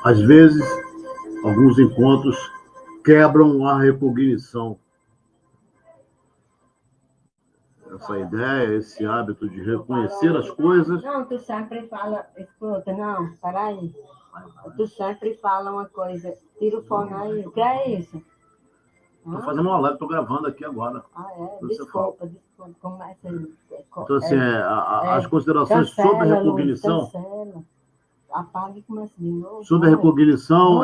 Às vezes, alguns encontros quebram a recognição. Essa ideia, esse hábito de reconhecer as coisas. Não, tu sempre fala, escuta, não, peraí. Tu sempre fala uma coisa, tira o fone aí, o que é isso? Estou fazendo uma live, estou gravando aqui agora. Desculpa, começa aí. Então, assim, as considerações cancela, sobre a recognição. Luiz, cancela. Apaga e começa de novo. Sobre a recognição,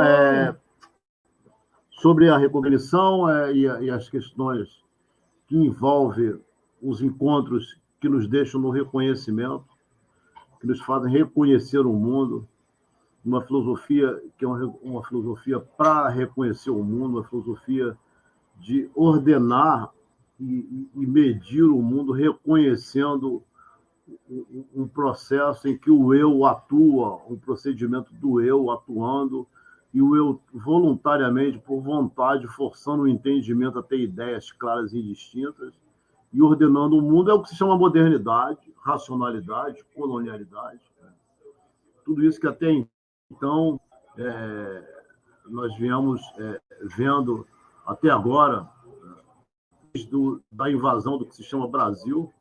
sobre a recognição e as questões que envolvem os encontros que nos deixam no reconhecimento, que nos fazem reconhecer o mundo, uma filosofia que é uma filosofia para reconhecer o mundo, uma filosofia de ordenar e medir o mundo, reconhecendo um processo em que o eu atua, um procedimento do eu atuando, e o eu voluntariamente, por vontade, forçando o entendimento a ter ideias claras e distintas, e ordenando o mundo, é o que se chama modernidade, racionalidade, colonialidade. Tudo isso que até então nós viemos vendo até agora, desde da invasão do que se chama Brasil,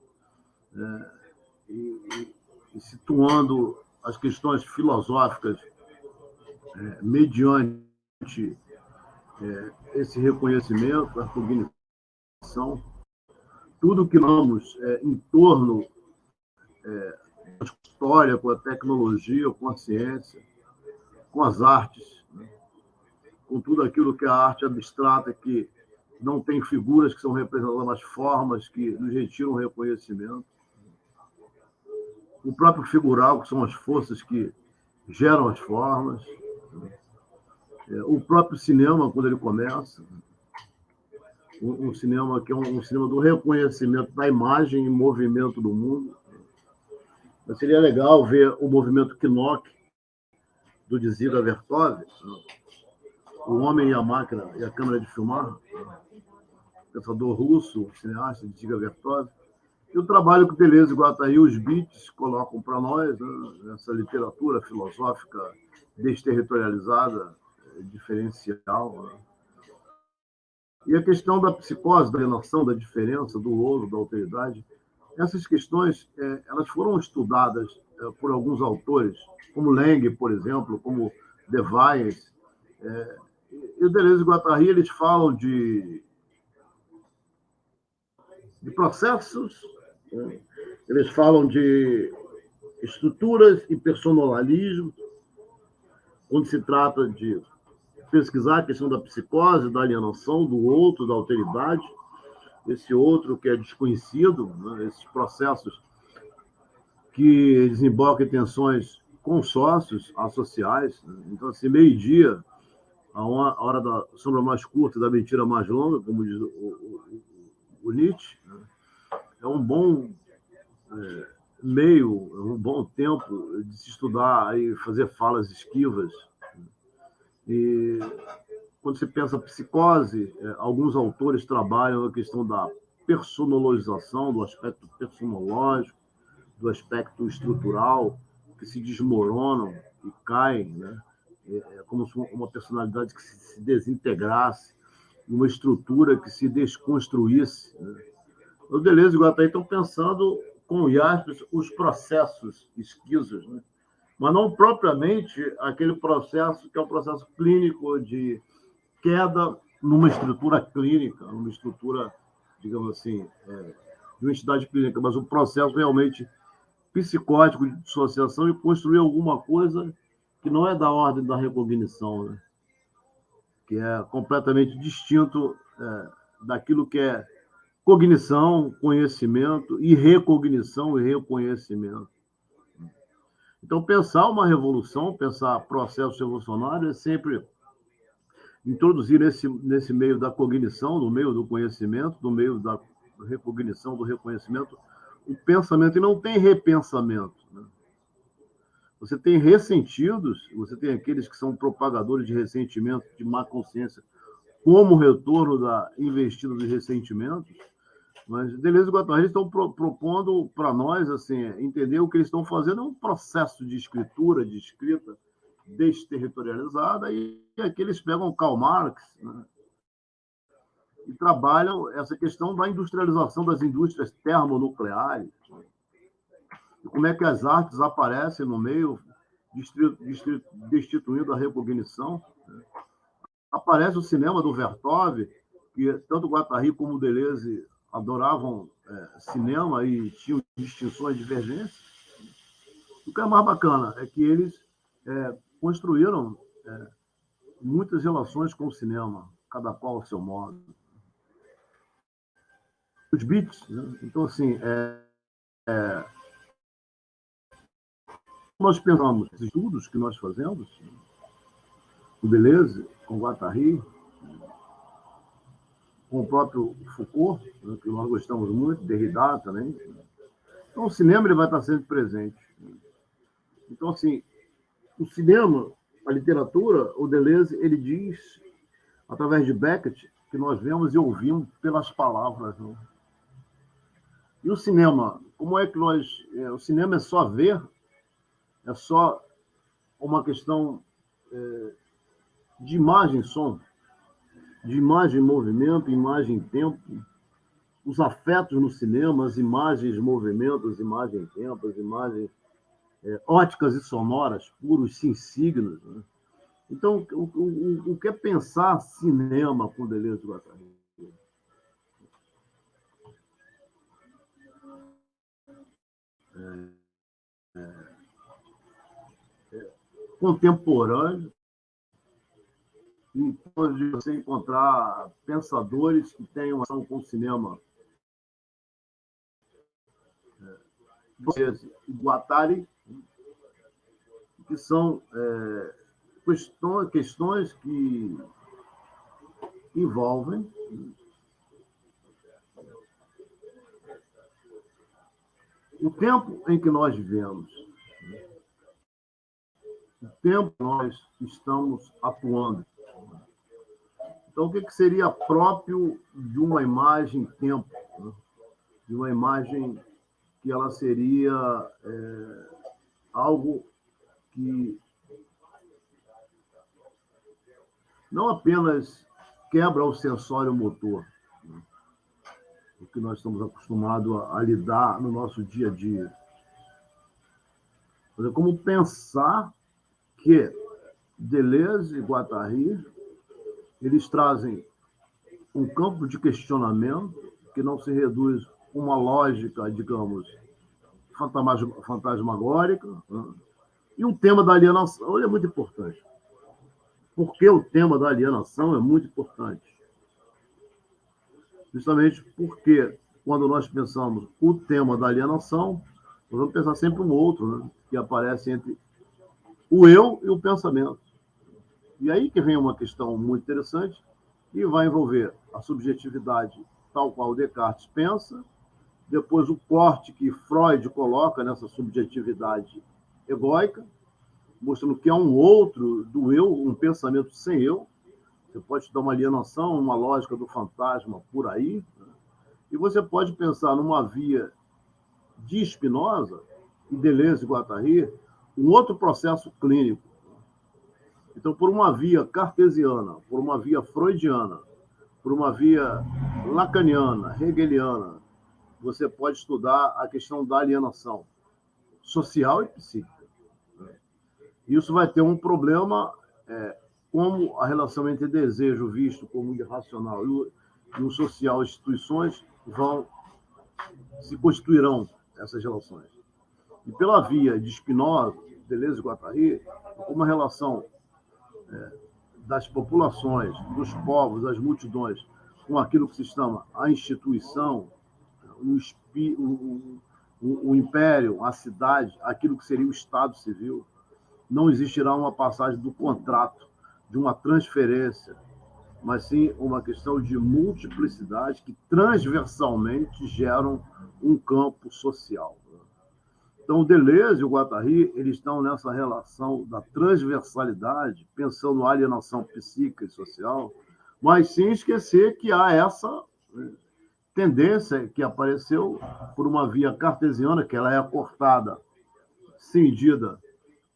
e situando as questões filosóficas mediante esse reconhecimento, a cognição, tudo que vamos em torno da história, com a tecnologia, com a ciência, com as artes, né? Com tudo aquilo que é a arte abstrata, que não tem figuras que são representadas, mas formas que nos retiram o reconhecimento. O próprio figural, que são as forças que geram as formas. O próprio cinema, quando ele começa, um cinema que é um cinema do reconhecimento da imagem e movimento do mundo. Mas seria legal ver o movimento Kinnock, do Dzida Vertov, O Homem e a Máquina e a Câmara de Filmar, pensador russo, cineasta Dzida Vertov, e o trabalho que Deleuze e Guattari, os Beats, colocam para nós, né, essa literatura filosófica desterritorializada, diferencial. Né? E a questão da psicose, da alienação, da diferença, do ouro, da alteridade, essas questões elas foram estudadas por alguns autores, como Leng, por exemplo, como Devais, e o Deleuze e Guattari, eles falam de processos, eles falam de estruturas e personalismo, quando se trata de pesquisar a questão da psicose, da alienação, do outro, da alteridade, esse outro que é desconhecido, né? Esses processos que desembocam em tensões com sócios associais. Né? Então, assim, meio-dia, a hora da sombra mais curta, da mentira mais longa, como diz o Nietzsche, né? É um bom meio, um bom tempo de se estudar e fazer falas esquivas. E quando se pensa psicose, alguns autores trabalham a questão da personalização, do aspecto personológico, do aspecto estrutural, que se desmoronam e caem, né? Como se uma personalidade que se desintegrasse, uma estrutura que se desconstruísse. Né? O Deleuze e o Guattari estão pensando com Jaspers os processos esquisos, né? Mas não propriamente aquele processo que é o processo clínico de queda numa estrutura clínica, numa estrutura, digamos assim, de uma entidade clínica, mas um processo realmente psicótico de dissociação e construir alguma coisa que não é da ordem da recognição, né? Que é completamente distinto daquilo que é cognição, conhecimento e recognição e reconhecimento. Então, pensar uma revolução, pensar processo revolucionário é sempre introduzir nesse meio da cognição, no meio do conhecimento, no meio da recognição, do reconhecimento, o pensamento, e não tem repensamento. Né? Você tem ressentidos, você tem aqueles que são propagadores de ressentimento, de má consciência, como retorno da investida dos ressentimentos, mas Deleuze e Guattari estão propondo para nós assim, entender o que eles estão fazendo é um processo de escritura, de escrita, desterritorializada, e aqui eles pegam Karl Marx, né, e trabalham essa questão da industrialização das indústrias termonucleares, e como é que as artes aparecem no meio, destituindo a recognição. Aparece o cinema do Vertov, que tanto Guattari como Deleuze adoravam cinema e tinham distinções divergentes. O que é mais bacana é que eles construíram muitas relações com o cinema, cada qual ao seu modo. Os beats, né? Então, assim, nós pensamos, os estudos que nós fazemos, o Deleuze, com Guattari, com o próprio Foucault, né, que nós gostamos muito, Derrida também. Então, o cinema ele vai estar sempre presente. Então, assim, o cinema, a literatura, o Deleuze, ele diz, através de Beckett, que nós vemos e ouvimos pelas palavras. Né? E o cinema, como é que nós... o cinema é só ver, é só uma questão de imagem e som, de imagem e movimento, imagem e tempo, os afetos no cinema, as imagens, movimentos, imagem e tempo, as imagens óticas e sonoras, puros sim signos. Né? Então, o que é pensar cinema com Deleuze e Guattari? Contemporâneo, e pode você encontrar pensadores que tenham ação com o cinema. Guattari, que são questões que envolvem o tempo em que nós vivemos, o tempo que nós estamos atuando. Então, o que seria próprio de uma imagem tempo, né? De uma imagem que ela seria algo que não apenas quebra o sensório motor, né? O que nós estamos acostumados a lidar no nosso dia a dia. Mas é como pensar que Deleuze e Guattari eles trazem um campo de questionamento que não se reduz a uma lógica, digamos, fantasmagórica, né? E um tema da alienação é muito importante. Porque o tema da alienação é muito importante. Justamente porque, quando nós pensamos o tema da alienação, nós vamos pensar sempre um outro, né? Que aparece entre o eu e o pensamento. E aí que vem uma questão muito interessante e vai envolver a subjetividade tal qual Descartes pensa, depois o corte que Freud coloca nessa subjetividade egóica, mostrando que é um outro do eu, um pensamento sem eu. Você pode dar uma alienação, uma lógica do fantasma por aí, né? E você pode pensar numa via de Spinoza, e Deleuze e Guattari, um outro processo clínico. Então, por uma via cartesiana, por uma via freudiana, por uma via lacaniana, hegeliana, você pode estudar a questão da alienação social e psíquica. Isso vai ter um problema, como a relação entre desejo visto como irracional e o social, instituições se constituirão essas relações. E pela via de Spinoza, Deleuze e Guattari, uma relação das populações, dos povos, das multidões, com aquilo que se chama a instituição, o império, a cidade, aquilo que seria o Estado civil. Não existirá uma passagem do contrato, de uma transferência, mas sim uma questão de multiplicidade que transversalmente geram um campo social. Então, o Deleuze e o Guattari eles estão nessa relação da transversalidade, pensando na alienação psíquica e social, mas sem esquecer que há essa tendência que apareceu por uma via cartesiana, que ela é acortada, cindida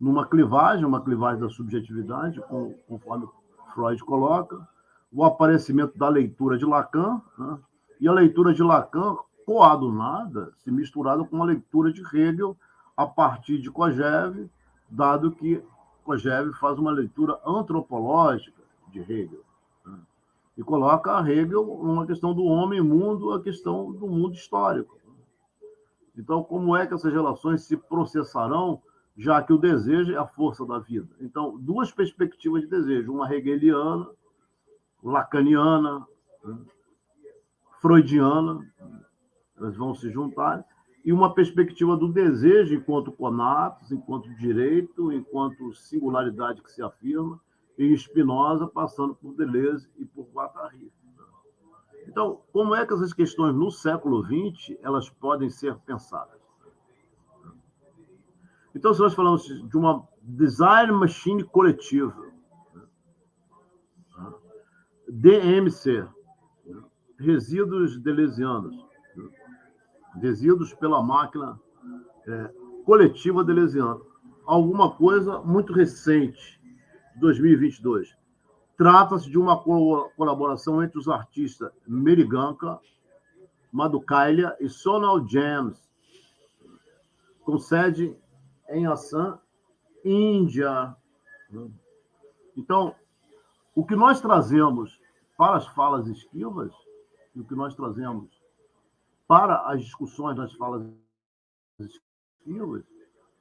numa uma clivagem da subjetividade, conforme Freud coloca, o aparecimento da leitura de Lacan, né? E a leitura de Lacan, coadunada, se misturada com a leitura de Hegel a partir de Kojève, dado que Kojève faz uma leitura antropológica de Hegel, né? E coloca Hegel numa questão do homem-mundo, a questão do mundo histórico. Então, como é que essas relações se processarão, já que o desejo é a força da vida? Então, duas perspectivas de desejo, uma hegeliana, lacaniana, né, freudiana, elas vão se juntar, e uma perspectiva do desejo enquanto conatos, enquanto direito, enquanto singularidade que se afirma, em Spinoza, passando por Deleuze e por Guattari. Então, como é que essas questões no século XX elas podem ser pensadas? Então, se nós falamos de uma design machine coletiva, DMC, resíduos deleuzianos, resíduos pela máquina coletiva deleuziana, alguma coisa muito recente, 2022. Trata-se de uma colaboração entre os artistas Meriganka, Madhukailia e Sonal James, com sede em Assam, Índia. Então, o que nós trazemos para as falas esquivas, e o que nós trazemos para as discussões das falas esquivas,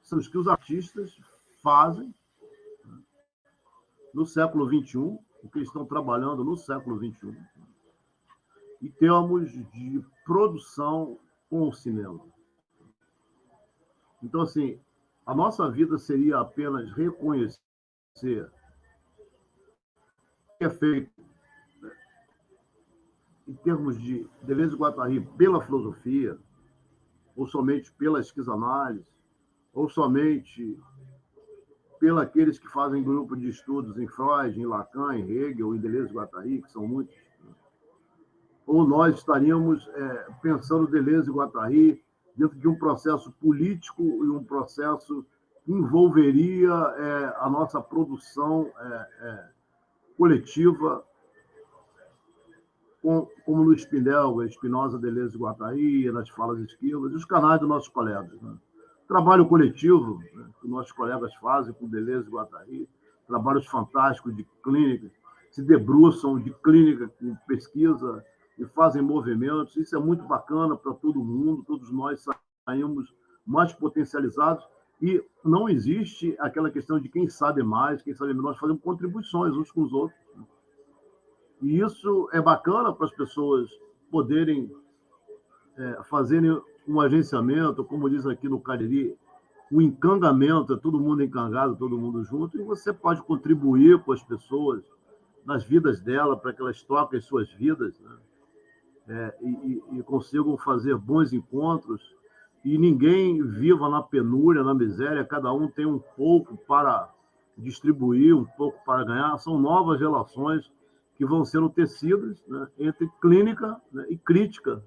são os que os artistas fazem no século XXI, o que estão trabalhando no século XXI, em termos de produção com o cinema. Então, assim, a nossa vida seria apenas reconhecer o que é feito em termos de Deleuze e Guattari pela filosofia, ou somente pela esquizoanálise, ou somente pelos aqueles que fazem grupo de estudos em Freud, em Lacan, em Hegel, em Deleuze e Guattari, que são muitos. Ou nós estaríamos pensando Deleuze e Guattari dentro de um processo político e um processo que envolveria a nossa produção coletiva, como no Spinel, Spinoza, Deleuze e Guattari, nas falas esquivas, e os canais dos nossos colegas. Né? Trabalho coletivo, né, que nossos colegas fazem com Deleuze e Guattari, trabalhos fantásticos de clínica, se debruçam de clínica com pesquisa e fazem movimentos. Isso é muito bacana para todo mundo, todos nós saímos mais potencializados e não existe aquela questão de quem sabe mais, quem sabe menos. Nós fazemos contribuições uns com os outros. E isso é bacana para as pessoas poderem fazerem um agenciamento, como diz aqui no Cariri, o encangamento, é todo mundo encangado, todo mundo junto, e você pode contribuir com as pessoas nas vidas dela, para que elas toquem as suas vidas, né? E consigam fazer bons encontros, e ninguém viva na penúria, na miséria, cada um tem um pouco para distribuir, um pouco para ganhar. São novas relações que vão sendo tecidas, né, entre clínica, né, e crítica,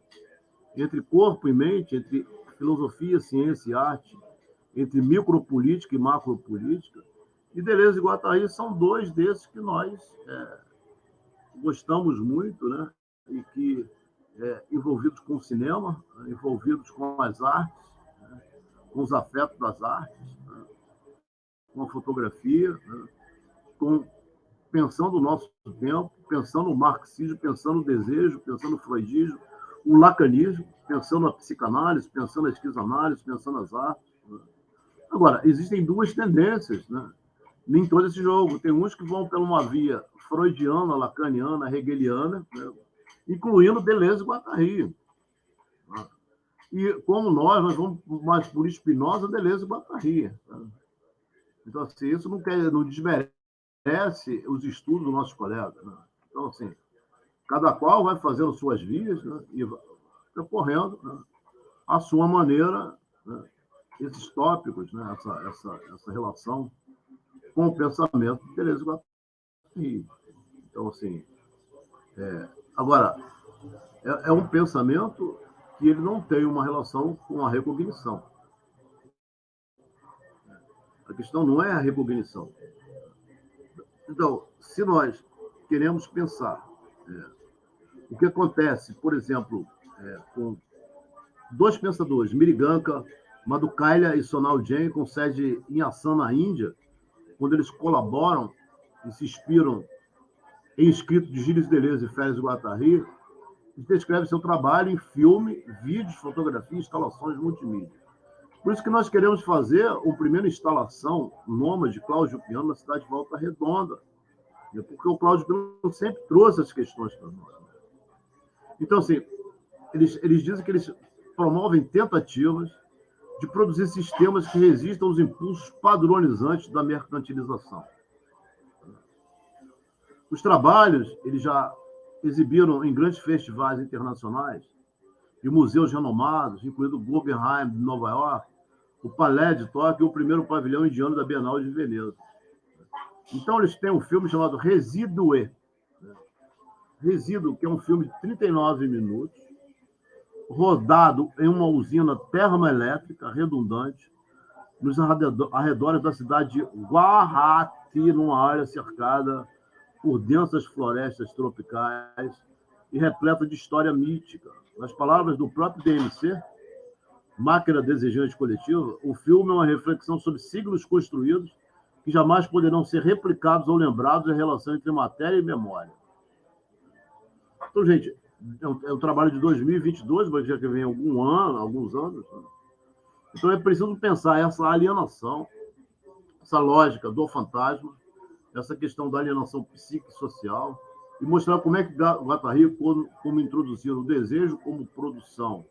entre corpo e mente, entre filosofia, ciência e arte, entre micropolítica e macropolítica. E Deleuze e Guattari são dois desses que nós gostamos muito, né, e que, envolvidos com o cinema, envolvidos com as artes, né, com os afetos das artes, né, com a fotografia, né, pensando o nosso tempo, pensando o marxismo, pensando o desejo, pensando o freudismo, o lacanismo, pensando a psicanálise, pensando a esquizoanálise, pensando as artes. Né? Agora, existem duas tendências, né, em todo esse jogo. Tem uns que vão por uma via freudiana, lacaniana, hegeliana, né, incluindo Deleuze e Guattari. Né? E como nós vamos mais por Spinoza, Deleuze e Guattari. Né? Então, assim, isso não desmerece os estudos dos nossos colegas. Né? Então, assim, cada qual vai fazendo suas vias, né, e vai percorrendo, né, à sua maneira, né, esses tópicos, né, essa relação com o pensamento de Deleuze e Guattari. Então, assim, agora, é um pensamento que ele não tem uma relação com a recognição. A questão não é a recognição. Então, se nós queremos pensar o que acontece, por exemplo, com dois pensadores, Miriganka, Madhukaya e Sonal Jain, com sede em Assam, na Índia, quando eles colaboram e se inspiram em escritos de Gilles Deleuze e Félix Guattari, eles descrevem seu trabalho em filme, vídeos, fotografia e instalações multimídia. Por isso que nós queremos fazer a primeira instalação nômade de Cláudio Piano na cidade de Volta Redonda, porque o Cláudio Piano sempre trouxe as questões para nós. Então, assim, eles dizem que eles promovem tentativas de produzir sistemas que resistam aos impulsos padronizantes da mercantilização. Os trabalhos, eles já exibiram em grandes festivais internacionais e museus renomados, incluindo o Guggenheim de Nova York, o Palais de Tóquio e o primeiro pavilhão indiano da Bienal de Veneza. Então, eles têm um filme chamado Resíduo, Resíduo, que é um filme de 39 minutos, rodado em uma usina termoelétrica redundante, nos arredores da cidade de Guwahati, numa área cercada por densas florestas tropicais e repleta de história mítica. Nas palavras do próprio DMC, Máquina Desejante Coletiva, o filme é uma reflexão sobre siglos construídos que jamais poderão ser replicados ou lembrados em relação entre matéria e memória. Então, gente, é um trabalho de 2022, mas já que vem alguns anos. Né? Então, é preciso pensar essa alienação, essa lógica do fantasma, essa questão da alienação psicossocial, e mostrar como é que Guattari, como introduzir o desejo como produção,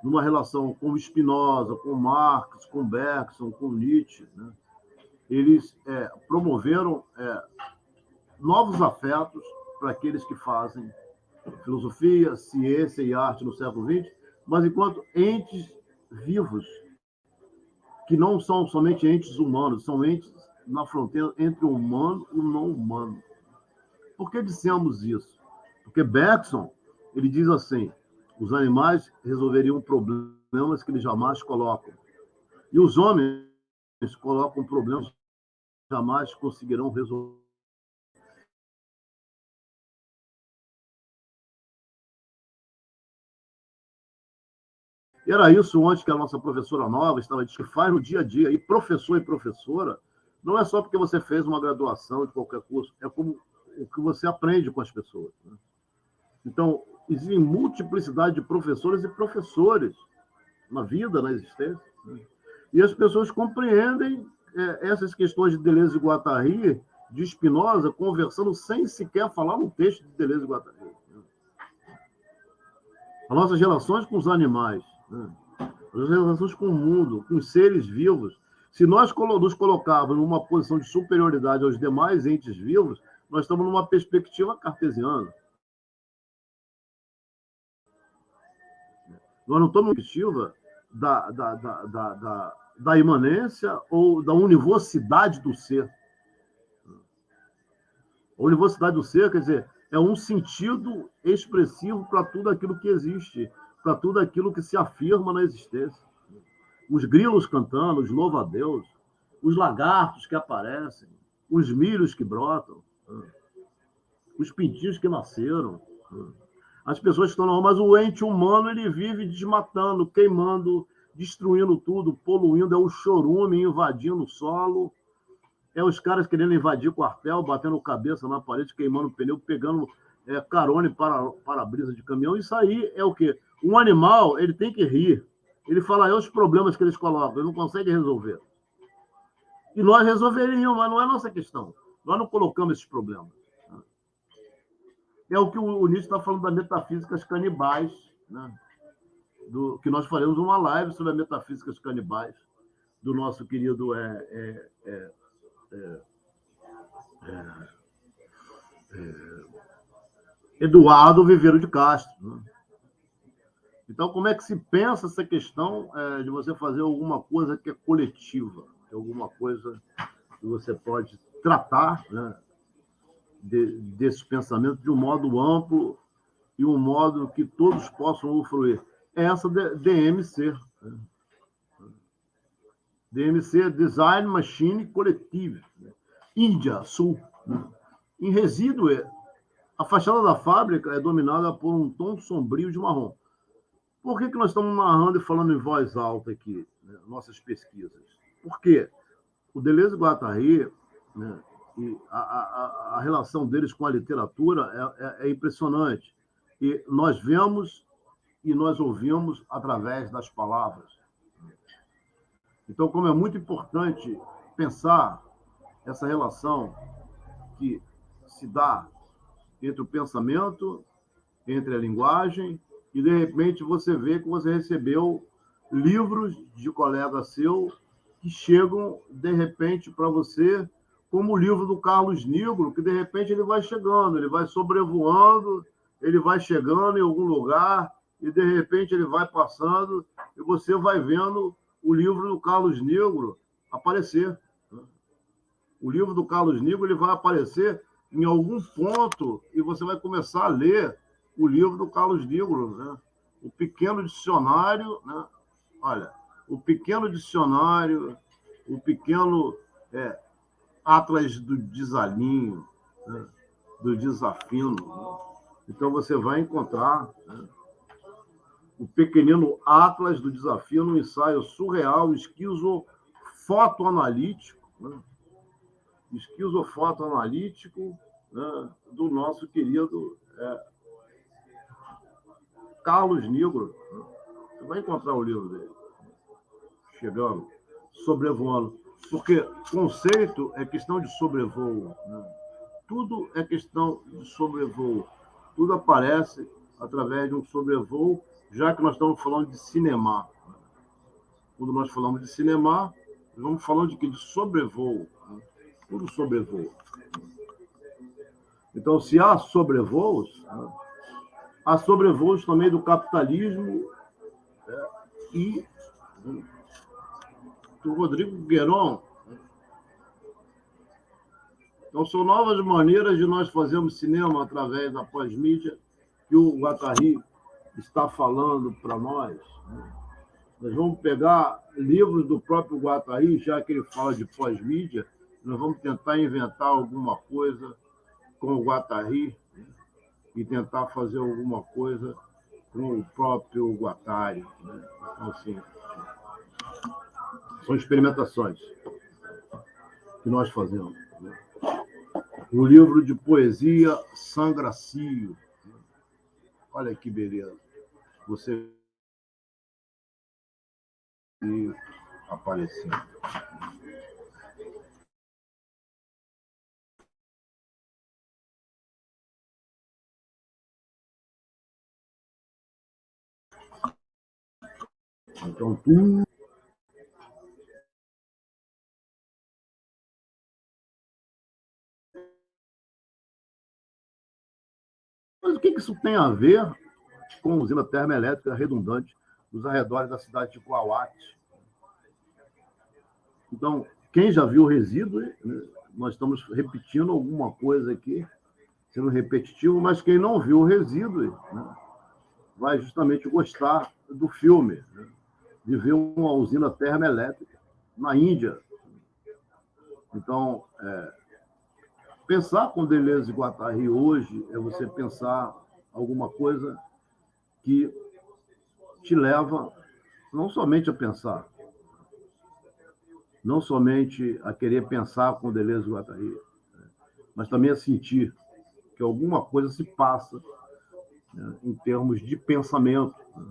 numa relação com Spinoza, com Marx, com Bergson, com Nietzsche. Né? Eles promoveram novos afetos para aqueles que fazem filosofia, ciência e arte no século XX, mas enquanto entes vivos, que não são somente entes humanos, são entes na fronteira entre o humano e o não humano. Por que dissemos isso? Porque Bergson, ele diz assim, os animais resolveriam problemas que eles jamais colocam. E os homens colocam problemas que jamais conseguirão resolver. E era isso ontem que a nossa professora nova estava dizendo, que faz no dia a dia. E professor e professora, não é só porque você fez uma graduação de qualquer curso, é como o que você aprende com as pessoas. Né? Então, existe multiplicidade de professores e professores na vida, na existência. Né? E as pessoas compreendem essas questões de Deleuze e Guattari, de Spinoza, conversando sem sequer falar no texto de Deleuze e Guattari. Né? As nossas relações com os animais, né? As relações com o mundo, com os seres vivos. Se nós nos colocarmos numa posição de superioridade aos demais entes vivos, nós estamos numa perspectiva cartesiana. Nós não estamos numa perspectiva da imanência ou da univocidade do ser. A univocidade do ser, quer dizer, é um sentido expressivo para tudo aquilo que existe, para tudo aquilo que se afirma na existência. Os grilos cantando, os louva-a-Deus, os lagartos que aparecem, os milhos que brotam, os pintinhos que nasceram, as pessoas que estão na rua, mas o ente humano ele vive desmatando, queimando, destruindo tudo, poluindo, é o chorume invadindo o solo, é os caras querendo invadir o quartel, batendo cabeça na parede, queimando o pneu, pegando carona para a brisa de caminhão. Isso aí é o quê? Um animal, ele tem que rir. Ele fala, os problemas que eles colocam, ele não consegue resolver. E nós resolveríamos, mas não é nossa questão. Nós não colocamos esses problemas. É o que o Nietzsche está falando das metafísicas canibais, né? Que nós faremos uma live sobre as metafísicas canibais do nosso querido Eduardo Viveiro de Castro. Né? Então, como é que se pensa essa questão de você fazer alguma coisa que é coletiva, alguma coisa que você pode tratar, né, desse pensamento de um modo amplo e um modo que todos possam usufruir? É essa DMC. Né? DMC, Design Machine Collective, Índia, Sul. Em resíduo, a fachada da fábrica é dominada por um tom sombrio de marrom. Por que nós estamos narrando e falando em voz alta aqui, né, nossas pesquisas? Porque o Deleuze e Guattari, né, e a relação deles com a literatura é impressionante. E nós vemos e nós ouvimos através das palavras. Então, como é muito importante pensar essa relação que se dá entre o pensamento, entre a linguagem, e, de repente, você vê que você recebeu livros de colega seu que chegam, de repente, para você, como o livro do Carlos Nigro, que, de repente, ele vai chegando, ele vai sobrevoando, ele vai chegando em algum lugar, e, de repente, ele vai passando, e você vai vendo o livro do Carlos Nigro aparecer. O livro do Carlos Nigro ele vai aparecer em algum ponto e você vai começar a ler o livro do Carlos Nigro, né? O pequeno dicionário, né? Olha, o pequeno dicionário, o pequeno atlas do desalinho, né? Do desafino. Né? Então você vai encontrar, né, o pequenino atlas do desafio no ensaio surreal, esquizofotoanalítico, né? Esquizofotoanalítico, né, do nosso querido Carlos Nigro. Né? Você vai encontrar o livro dele, chegando, sobrevoando. Porque conceito é questão de sobrevoo. Né? Tudo é questão de sobrevoo. Tudo aparece através de um sobrevoo, já que nós estamos falando de cinema. Quando nós falamos de cinema, nós vamos falando de quê? De sobrevoo. Né? Tudo sobrevoa. Então, se há sobrevoos, né, há sobrevoos também do capitalismo e do Rodrigo Guéron. Então, são novas maneiras de nós fazermos cinema através da pós-mídia que o Guattari está falando para nós. Né? Nós vamos pegar livros do próprio Guattari, já que ele fala de pós-mídia, nós vamos tentar inventar alguma coisa com o Guattari, né? E tentar fazer alguma coisa com o próprio Guattari. Né? Então, assim, são experimentações que nós fazemos. Né? O livro de poesia Sangracio. Olha que beleza. Você aparecendo. Então, tudo. Mas o que isso tem a ver com a usina termoelétrica redundante nos arredores da cidade de Guauate? Então, quem já viu o resíduo, né, nós estamos repetindo alguma coisa aqui, sendo repetitivo, mas quem não viu o resíduo, né, vai justamente gostar do filme, né, de ver uma usina termoelétrica na Índia. Então, pensar com Deleuze e Guattari hoje é você pensar alguma coisa que te leva não somente a pensar, não somente a querer pensar com Deleuze e Guattari, mas também a sentir que alguma coisa se passa, né, em termos de pensamento, né,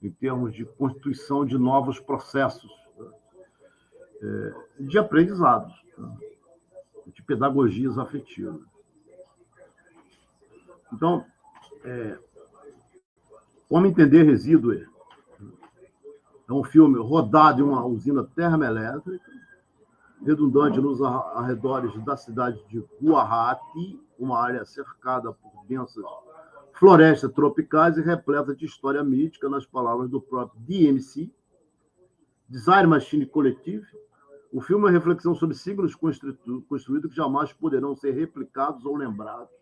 em termos de constituição de novos processos, né, de aprendizados, né, de pedagogias afetivas. Então, Como Entender Resíduo é um filme rodado em uma usina termoelétrica, redundante nos arredores da cidade de Guwahati, uma área cercada por densas florestas tropicais e repleta de história mítica, nas palavras do próprio DMC, Design Machine Collective. O filme é uma reflexão sobre siglos construídos que jamais poderão ser replicados ou lembrados,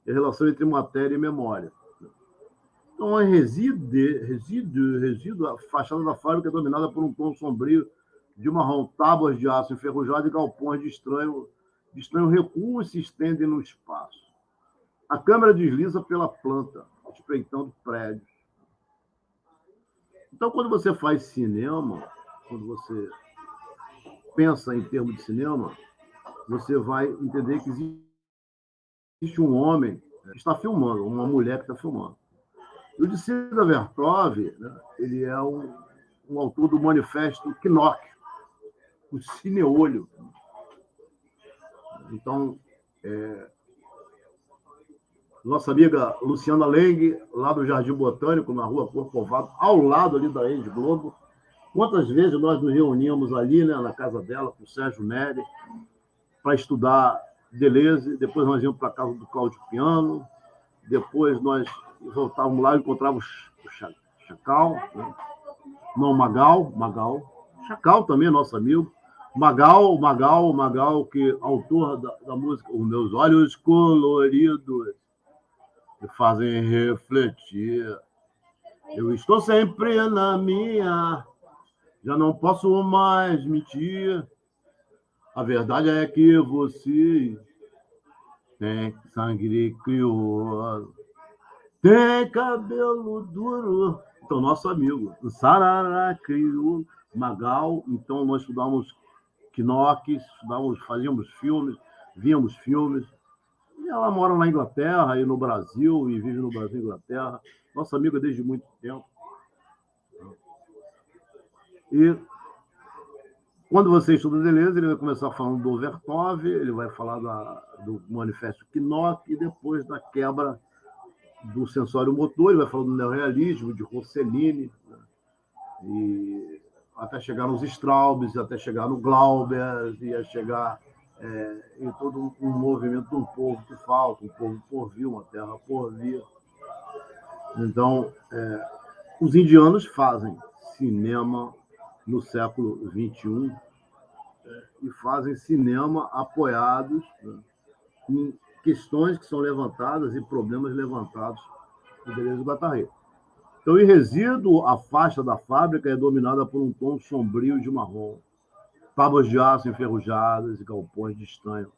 e a relação entre matéria e memória. Então, resíduo, a fachada da fábrica é dominada por um tom sombrio de marrom, tábuas de aço enferrujado e galpões de estranho recuam e se estendem no espaço. A câmera desliza pela planta, espreitando prédios. Então, quando você faz cinema, quando você pensa em termos de cinema, você vai entender que existe um homem que está filmando, uma mulher que está filmando. E o Dicida Vertov, né, ele é um autor do manifesto Knock, o cineolho. Então, nossa amiga Luciana Leng, lá do Jardim Botânico, na rua Corcovado, ao lado ali da Rede Globo. Quantas vezes nós nos reuníamos ali, né, na casa dela, com o Sérgio Neri, para estudar Deleuze, depois nós íamos para a casa do Cláudio Piano, depois nós voltávamos lá e encontrávamos o Chacal, né? Não, Magal, Chacal também é nosso amigo, Magal, que é autor da música Os Meus Olhos Coloridos me fazem refletir. Eu estou sempre na minha, já não posso mais mentir. A verdade é que você tem sangue crioulo, tem cabelo duro. Então, nosso amigo, Sarará crioulo, Magal. Então, nós estudávamos Knock, fazíamos filmes, víamos filmes. E ela mora na Inglaterra e no Brasil, e vive no Brasil e Inglaterra. Nossa amiga desde muito tempo. E quando você estuda Deleuze, ele vai começar falando do Vertov, ele vai falar do manifesto Knock, e depois da quebra do sensório motor, ele vai falar do neorrealismo, de Rossellini, né? E até chegar nos Straubs, até chegar no Glauber, ia chegar em todo um movimento de um povo que falta, um povo por vir, uma terra por vir. Então, os indianos fazem cinema no século XXI e fazem cinema apoiados, né, em questões que são levantadas e problemas levantados por Deleuze e Guattari. Então, em resíduo, a faixa da fábrica é dominada por um tom sombrio de marrom. Tábuas de aço enferrujadas e galpões de estanho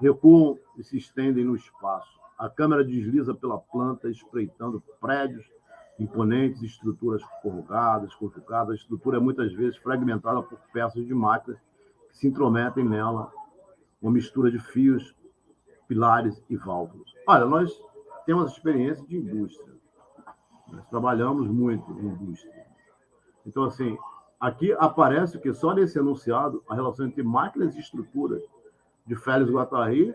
recuam e se estendem no espaço. A câmera desliza pela planta, espreitando prédios imponentes, estruturas corrugadas, conjugadas. A estrutura é muitas vezes fragmentada por peças de máquinas que se intrometem nela, uma mistura de fios, pilares e válvulas. Olha, nós temos experiência de indústria. Nós trabalhamos muito em indústria. Então, assim, aqui aparece que só nesse enunciado a relação entre máquinas e estruturas de Félix Guattari,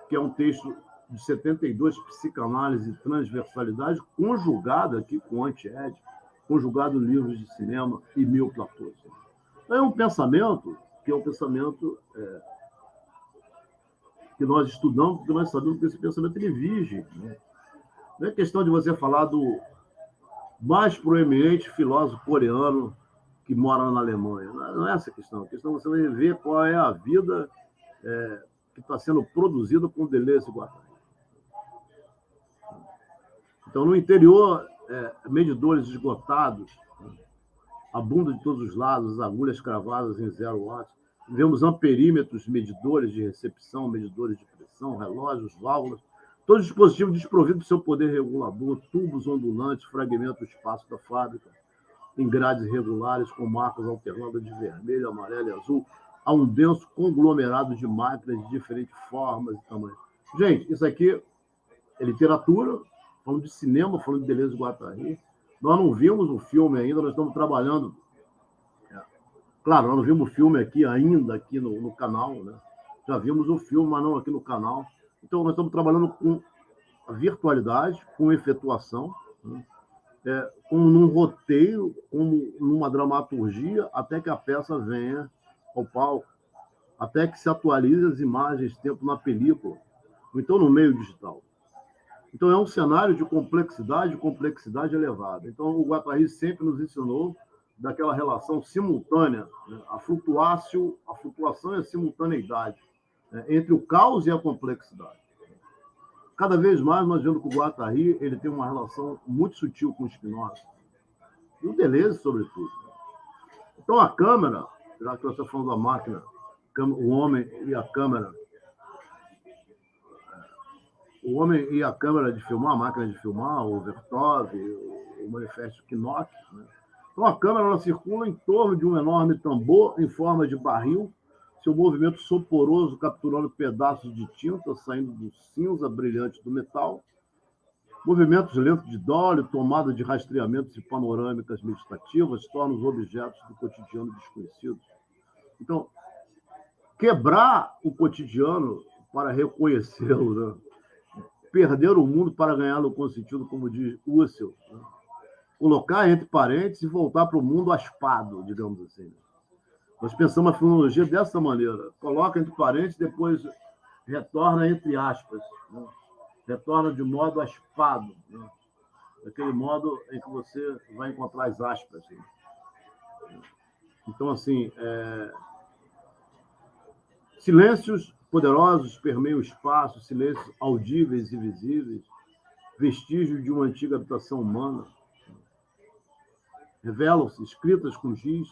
que é um texto de 72, psicanálise e transversalidade, conjugado aqui com anti-ética, conjugado em livros de cinema e mil platôs. Então, é um pensamento que é um pensamento que nós estudamos, porque nós sabemos que esse pensamento ele vige, né? Não é questão de você falar do mais proeminente filósofo coreano que mora na Alemanha. Não é essa a questão. A questão é você vai ver qual é a vida que está sendo produzida com Deleuze e Guattari. Então, no interior, medidores esgotados, a bunda de todos os lados, as agulhas cravadas em 0 watts. Vemos amperímetros, medidores de recepção, medidores de pressão, relógios, válvulas, todo dispositivo desprovido do seu poder regulador, tubos ondulantes, fragmentos do espaço da fábrica, em grades irregulares, com marcas alternando de vermelho, amarelo e azul, a um denso conglomerado de máquinas de diferentes formas e tamanhos. Gente, isso aqui é literatura, falando de cinema, falando de Deleuze e Guattari. Nós não vimos o filme ainda, nós estamos trabalhando. Claro, nós não vimos o filme aqui no canal, né? Já vimos o filme, mas não aqui no canal. Então, nós estamos trabalhando com a virtualidade, com efetuação, né? Como num roteiro, como numa dramaturgia, até que a peça venha ao palco, até que se atualize as imagens, tempo na película, ou então no meio digital. Então, é um cenário de complexidade elevada. Então, o Guattari sempre nos ensinou daquela relação simultânea, né? A flutuação e a simultaneidade, né? Entre o caos e a complexidade. Cada vez mais nós vemos que o Guattari ele tem uma relação muito sutil com o Spinoza, e o Deleuze, sobretudo. Então, a câmera já que você está falando da máquina, o homem e a câmera. O homem e a câmera de filmar, a máquina de filmar, o Vertov, o manifesto Knock, né? Então, a câmera ela circula em torno de um enorme tambor em forma de barril, seu movimento soporoso capturando pedaços de tinta saindo do cinza brilhante do metal, movimentos lentos de dólio, tomada de rastreamentos e panorâmicas meditativas tornam os objetos do cotidiano desconhecidos. Então, quebrar o cotidiano para reconhecê-lo, né? Perder o mundo para ganhá-lo com sentido, como diz Husserl, né? Colocar entre parênteses e voltar para o mundo aspado, digamos assim. Nós pensamos a filologia dessa maneira. Coloca entre parênteses, depois retorna entre aspas, né? Retorna de modo aspado, né? Daquele modo em que você vai encontrar as aspas. Né? Então, assim, silêncios poderosos permeiam o espaço, silêncios audíveis e visíveis, vestígios de uma antiga habitação humana. Revelam-se escritas com giz,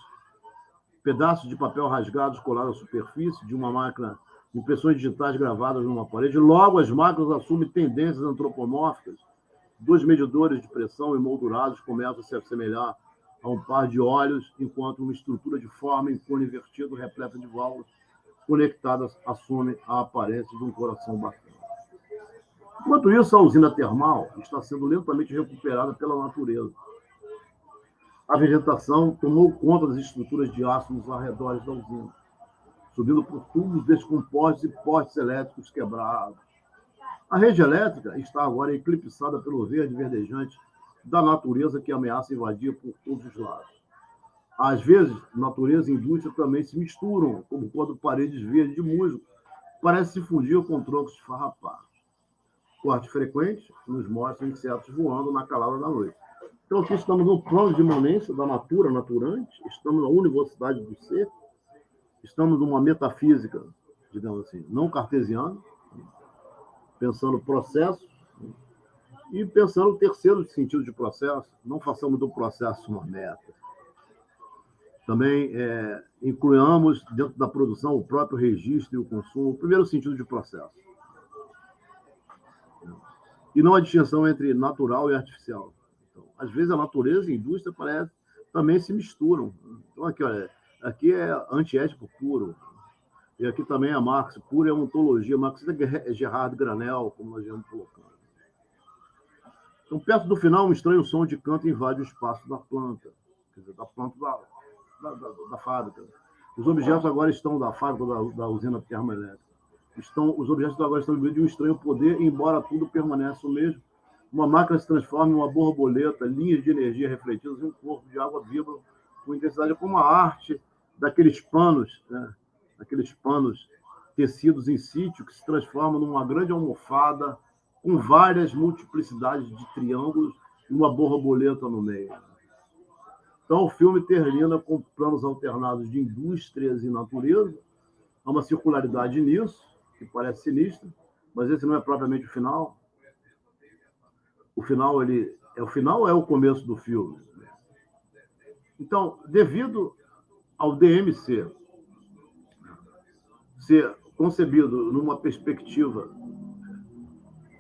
pedaços de papel rasgados colados à superfície de uma máquina, impressões digitais gravadas numa parede. Logo, as máquinas assumem tendências antropomórficas. Dois medidores de pressão emoldurados começam a se assemelhar a um par de olhos, enquanto uma estrutura de forma em cone invertido, repleta de válvulas conectadas, assume a aparência de um coração batendo. Enquanto isso, a usina termal está sendo lentamente recuperada pela natureza. A vegetação tomou conta das estruturas de aço nos arredores da usina, subindo por tubos descompostos e postes elétricos quebrados. A rede elétrica está agora eclipsada pelo verde verdejante da natureza que ameaça invadir por todos os lados. Às vezes, natureza e indústria também se misturam, como quando paredes verdes de musgo parecem se fundir com troncos esfarrapados. Cortes frequentes nos mostram insetos voando na calada da noite. Então, aqui estamos no plano de imanência da natura, naturante, estamos na universidade do ser, estamos numa metafísica, digamos assim, não cartesiana, pensando processo e pensando o terceiro sentido de processo. Não façamos do processo uma meta. Também incluamos dentro da produção o próprio registro e o consumo, o primeiro sentido de processo. E não a distinção entre natural e artificial. Então, às vezes a natureza e a indústria também se misturam. Então, aqui, olha, aqui é antiético puro. E aqui também é Marx, pura ontologia. Marx é Gerard Granel, como nós vamos colocando. Então, perto do final, um estranho som de canto invade o espaço da planta, quer dizer, da planta da fábrica. Os objetos agora estão da fábrica, da usina termoelétrica. Os objetos agora estão vivendo de um estranho poder, embora tudo permaneça o mesmo. Uma máquina se transforma em uma borboleta, linhas de energia refletidas em um corpo de água vibram com intensidade, como a arte daqueles panos, né? Aqueles panos tecidos em sítio que se transformam numa grande almofada com várias multiplicidades de triângulos e uma borboleta no meio. Então, o filme termina com planos alternados de indústrias e natureza. Há uma circularidade nisso, que parece sinistra, mas esse não é propriamente o final. O final, o final é o começo do filme. Então, devido ao DMC ser concebido numa perspectiva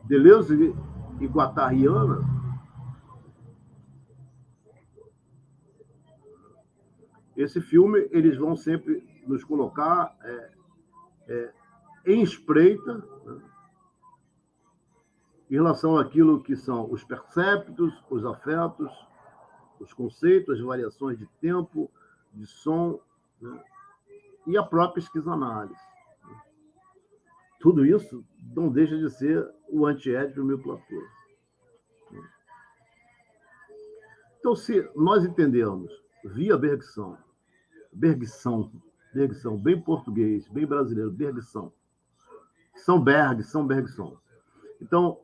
deleuze e guattariana, esse filme eles vão sempre nos colocar em espreita, né, em relação àquilo que são os perceptos, os afetos, os conceitos, as variações de tempo, de som, né, e a própria esquizoanálise. Tudo isso não deixa de ser o antiético do meu Platão. Então, se nós entendermos via Bergson, bem português, bem brasileiro, Bergson, São Bergson. Então,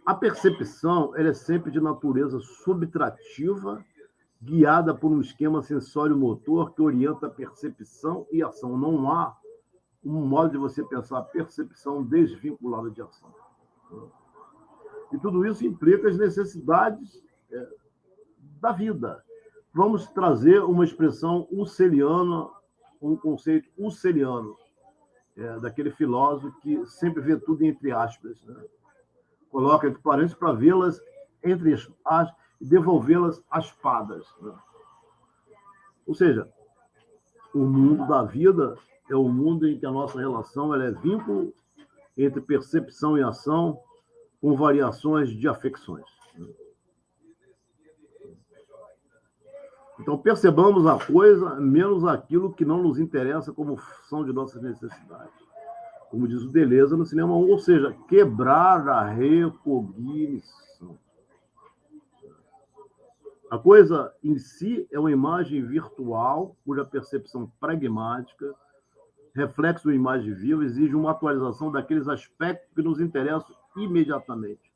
a percepção ela é sempre de natureza subtrativa, guiada por um esquema sensório-motor que orienta a percepção e ação. Não há um modo de você pensar a percepção desvinculada de ação. E tudo isso implica as necessidades da vida. Vamos trazer uma expressão husserliana, um conceito husserliano, daquele filósofo que sempre vê tudo entre aspas, né? Coloca entre parênteses para vê-las entre aspas e devolvê-las às espadas, né? Ou seja, o mundo da vida é o mundo em que a nossa relação ela é vínculo entre percepção e ação, com variações de afecções. Então, percebamos a coisa, menos aquilo que não nos interessa como função de nossas necessidades. Como diz o Deleuze no Cinema 1, ou seja, quebrar a recognição. A coisa em si é uma imagem virtual, cuja percepção pragmática, reflexo da imagem viva, exige uma atualização daqueles aspectos que nos interessam imediatamente.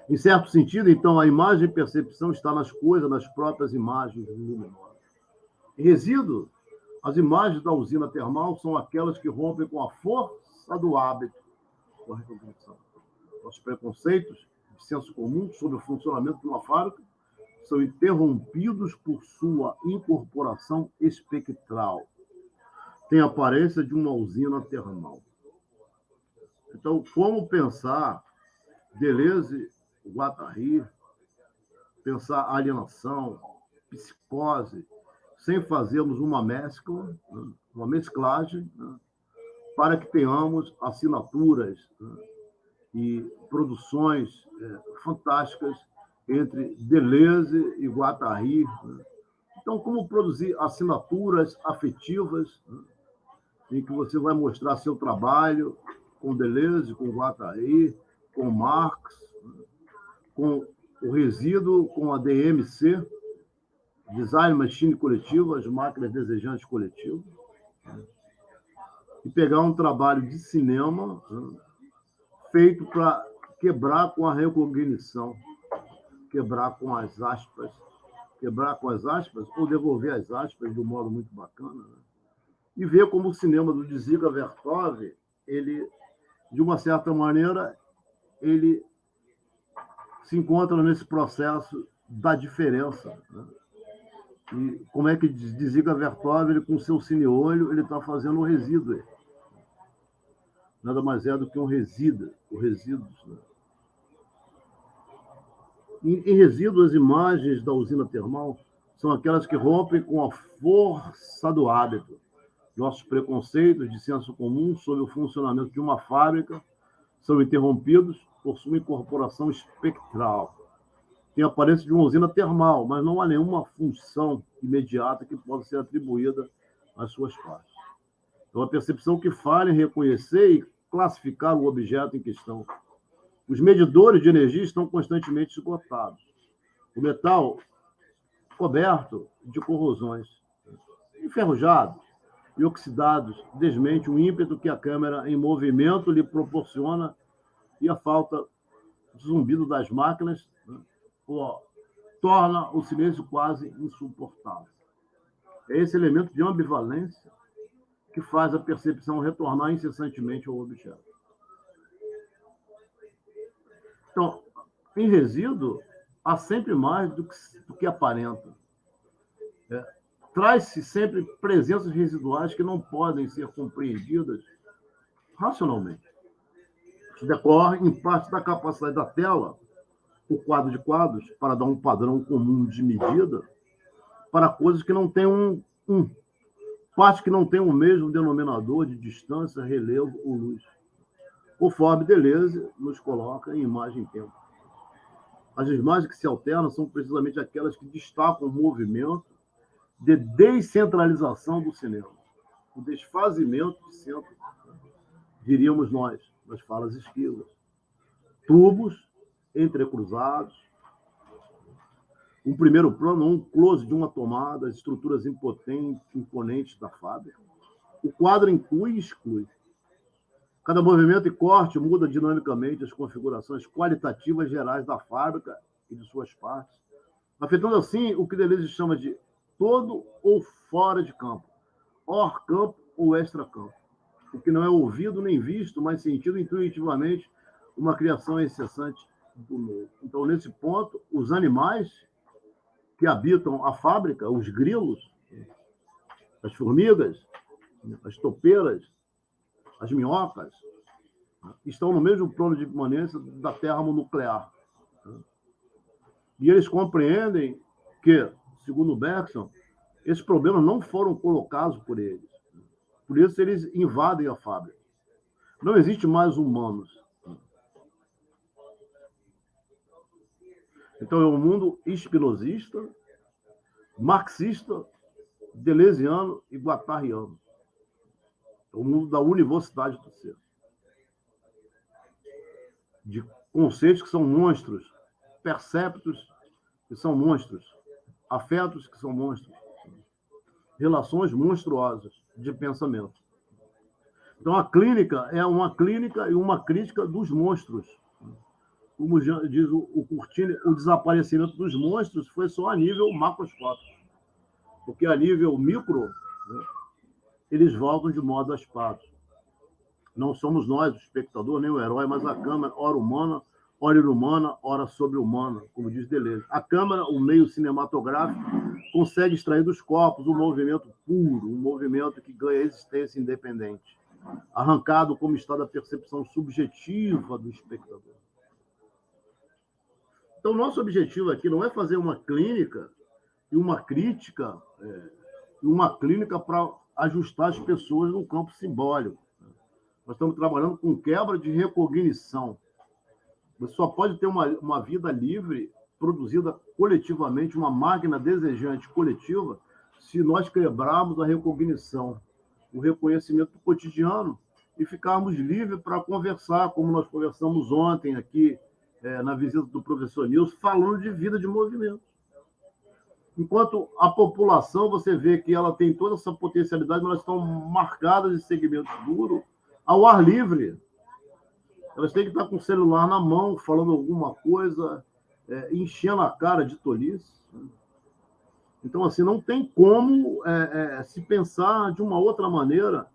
Em certo sentido, então, a imagem e percepção está nas coisas, nas próprias imagens luminosas. Em resíduo, as imagens da usina termal são aquelas que rompem com a força do hábito, com a recognição. Os preconceitos de senso comum sobre o funcionamento de uma fábrica são interrompidos por sua incorporação espectral. Tem a aparência de uma usina termal. Então, como pensar Deleuze, Guattari, pensar alienação, psicose, sem fazermos uma mescla, uma mesclagem, para que tenhamos assinaturas e produções fantásticas entre Deleuze e Guattari. Então, como produzir assinaturas afetivas em que você vai mostrar seu trabalho com Deleuze, com Guattari, com Marx, com o resíduo, com a DMC, Design Machine Coletivo, as máquinas desejantes coletivas, e pegar um trabalho de cinema feito para quebrar com a recognição, quebrar com as aspas, ou devolver as aspas de um modo muito bacana, né? E ver como o cinema do Dziga Vertov, ele, de uma certa maneira, ele se encontra nesse processo da diferença, né? E como é que Dziga Vertov, ele, com seu cine-olho, ele está fazendo um resíduo. Nada mais é do que um resíduo, o resíduos, né? Em resíduo, as imagens da usina termal são aquelas que rompem com a força do hábito. Nossos preconceitos de senso comum sobre o funcionamento de uma fábrica são interrompidos por sua incorporação espectral. Tem a aparência de uma usina termal, mas não há nenhuma função imediata que possa ser atribuída às suas partes. Então, a percepção que falha em reconhecer e classificar o objeto em questão. Os medidores de energia estão constantemente esgotados. O metal coberto de corrosões, enferrujados e oxidados, desmente o ímpeto que a câmera em movimento lhe proporciona e a falta de zumbido das máquinas, né, torna o silêncio quase insuportável. É esse elemento de ambivalência que faz a percepção retornar incessantemente ao objeto. Então, em resíduo, há sempre mais do que aparenta. Traz-se sempre presenças residuais que não podem ser compreendidas racionalmente. Isso decorre, em parte, da capacidade da tela, o quadro de quadros, para dar um padrão comum de medida, para coisas que não têm parte que não tem o mesmo denominador de distância, relevo ou luz. Conforme Deleuze nos coloca em imagem e tempo. As imagens que se alternam são precisamente aquelas que destacam o movimento de descentralização do cinema, o desfazimento de centro, diríamos nós, nas falas esquivas. Tubos entrecruzados, um primeiro plano, um close de uma tomada, as estruturas imponentes da fábrica. O quadro inclui e exclui. Cada movimento e corte muda dinamicamente as configurações qualitativas gerais da fábrica e de suas partes, afetando assim o que Deleuze chama de todo ou fora de campo, hors campo ou extra-campo, o que não é ouvido nem visto, mas sentido intuitivamente, uma criação incessante do novo. Então, nesse ponto, os animais que habitam a fábrica, os grilos, as formigas, as topeiras, as minhocas, estão no mesmo plano de imanência da termonuclear. E eles compreendem que, segundo Bergson, esses problemas não foram colocados por eles. Por isso, eles invadem a fábrica. Não existe mais humanos. Então, é um mundo espinosista, marxista, deleuziano e guattariano. É o mundo da universidade do ser. De conceitos que são monstros, perceptos que são monstros, afetos que são monstros, relações monstruosas de pensamento. Então, a clínica é uma clínica e uma crítica dos monstros. Como diz o Curtini, o desaparecimento dos monstros foi só a nível macroscópico. Porque a nível micro, né, eles voltam de modo aspado. Não somos nós, o espectador, nem o herói, mas a câmera, ora humana, ora inumana, ora sobre-humana, como diz Deleuze. A câmera, o meio cinematográfico, consegue extrair dos corpos um movimento puro, um movimento que ganha existência independente, arrancado como está da percepção subjetiva do espectador. Então, nosso objetivo aqui não é fazer uma clínica e uma crítica, uma clínica para ajustar as pessoas no campo simbólico. Nós estamos trabalhando com quebra de recognição. Você só pode ter uma vida livre, produzida coletivamente, uma máquina desejante coletiva, se nós quebrarmos a recognição, o reconhecimento do cotidiano e ficarmos livres para conversar, como nós conversamos ontem aqui, na visita do professor Nilson, falando de vida de movimento. Enquanto a população, você vê que ela tem toda essa potencialidade, mas elas estão marcadas em segmento duro, ao ar livre. Elas têm que estar com o celular na mão, falando alguma coisa, enchendo a cara de tolice. Então, assim, não tem como se pensar de uma outra maneira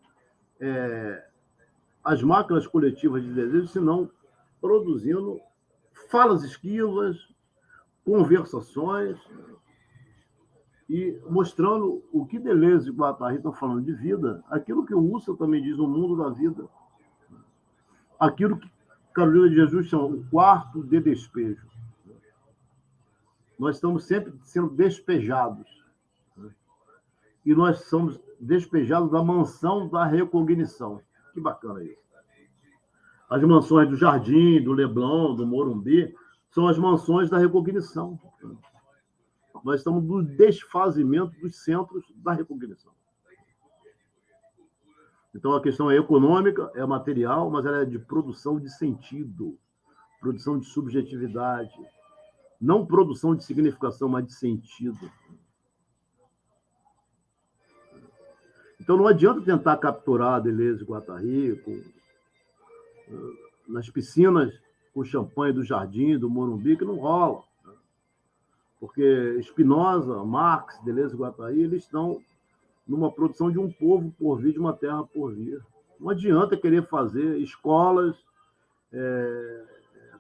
as máquinas coletivas de desejo, senão produzindo falas esquivas, conversações, e mostrando o que Deleuze e Guattari estão falando de vida, aquilo que o Husserl também diz, o mundo da vida, aquilo que Carolina de Jesus chama o quarto de despejo. Nós estamos sempre sendo despejados. E nós somos despejados da mansão da recognição. Que bacana isso. As mansões do Jardim, do Leblon, do Morumbi, são as mansões da recognição. Nós estamos no desfazimento dos centros da recognição. Então, a questão é econômica, é material, mas ela é de produção de sentido, produção de subjetividade, não produção de significação, mas de sentido. Então, não adianta tentar capturar Deleuze e Guattari nas piscinas com champanhe do Jardim, do Morumbi, que não rola. Porque Spinoza, Marx, Deleuze e Guattari, eles estão numa produção de um povo por vir, de uma terra por vir. Não adianta querer fazer escolas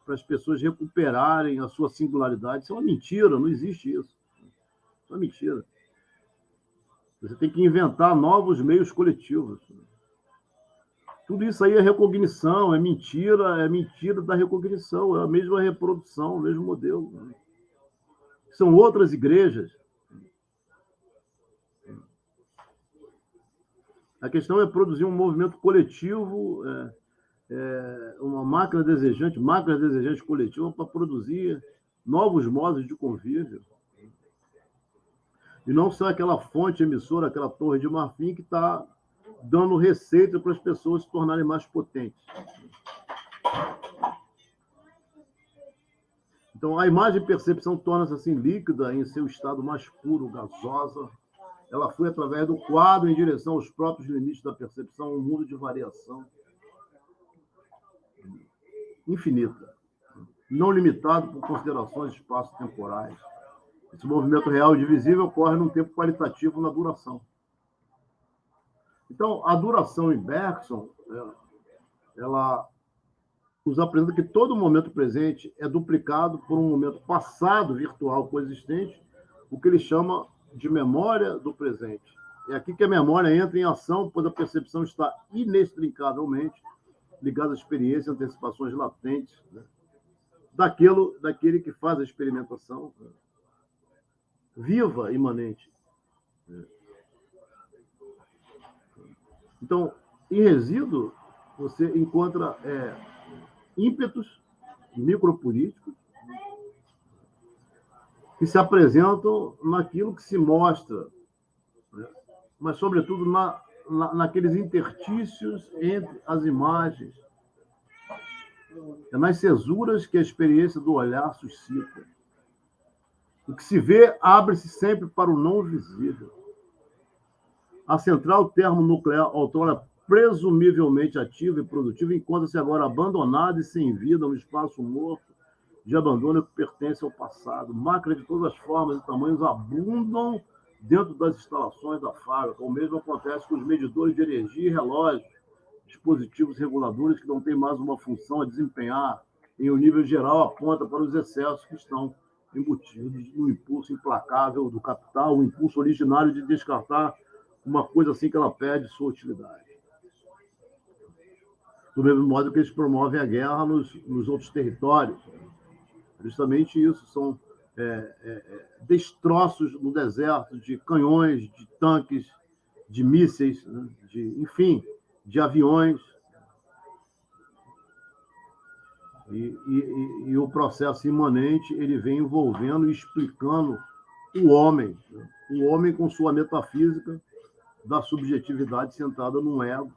para as pessoas recuperarem a sua singularidade. Isso é uma mentira, não existe isso. Isso é uma mentira. Você tem que inventar novos meios coletivos. Tudo isso aí é recognição, é mentira da recognição, é a mesma reprodução, o mesmo modelo. São outras igrejas. A questão é produzir um movimento coletivo, uma máquinas desejantes coletivas para produzir novos modos de convívio. E não só aquela fonte emissora, aquela torre de marfim que está dando receita para as pessoas se tornarem mais potentes. Então, a imagem e percepção torna-se assim líquida em seu estado mais puro, gasosa. Ela foi através do quadro em direção aos próprios limites da percepção, um mundo de variação infinita, não limitado por considerações espaço-temporais. Esse movimento real e divisível ocorre num tempo qualitativo na duração. Então, a duração em Bergson, ela nos apresenta que todo momento presente é duplicado por um momento passado virtual coexistente o que ele chama de memória do presente. É aqui que a memória entra em ação, pois a percepção está inextricavelmente ligada à experiência, antecipações latentes, né, daquele que faz a experimentação, né, viva, imanente. Né. Então, em resíduo, você encontra ímpetos micropolíticos que se naquilo que se mostra, né, mas, sobretudo, naqueles interstícios entre as imagens. É nas cesuras que a experiência do olhar suscita. O que se vê abre-se sempre para o não visível. A central termonuclear, outrora presumivelmente ativa e produtiva, encontra-se agora abandonada e sem vida, um espaço morto de abandono que pertence ao passado. Máquinas de todas as formas e tamanhos abundam dentro das instalações da fábrica. O mesmo acontece com os medidores de energia e relógios, dispositivos reguladores que não têm mais uma função a desempenhar. Em um nível geral, aponta para os excessos que estão embutidos no impulso implacável do capital, o impulso originário de descartar uma coisa assim que ela perde sua utilidade. Do mesmo modo que eles promovem a guerra nos outros territórios. Justamente isso, são destroços no deserto de canhões, de tanques, de mísseis, né, enfim, de aviões. E o processo imanente ele vem envolvendo e explicando o homem, né, o homem com sua metafísica da subjetividade sentada num ego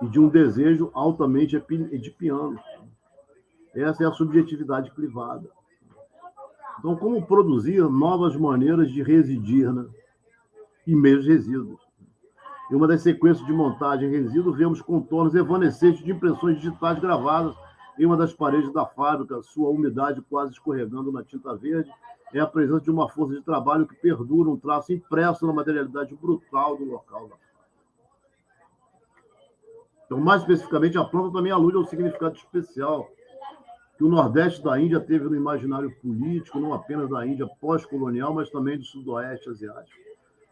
e de um desejo altamente edipiano. Essa é a subjetividade privada. Então, como produzir novas maneiras de residir, né, em meios resíduos? Em uma das sequências de montagem resíduo, vemos contornos evanescentes de impressões digitais gravadas em uma das paredes da fábrica, sua umidade quase escorregando na tinta verde. É a presença de uma força de trabalho que perdura, um traço impresso na materialidade brutal do local da fábrica. Então, mais especificamente, a planta também alude ao significado especial que o Nordeste da Índia teve no imaginário político, não apenas da Índia pós-colonial, mas também do Sudoeste Asiático.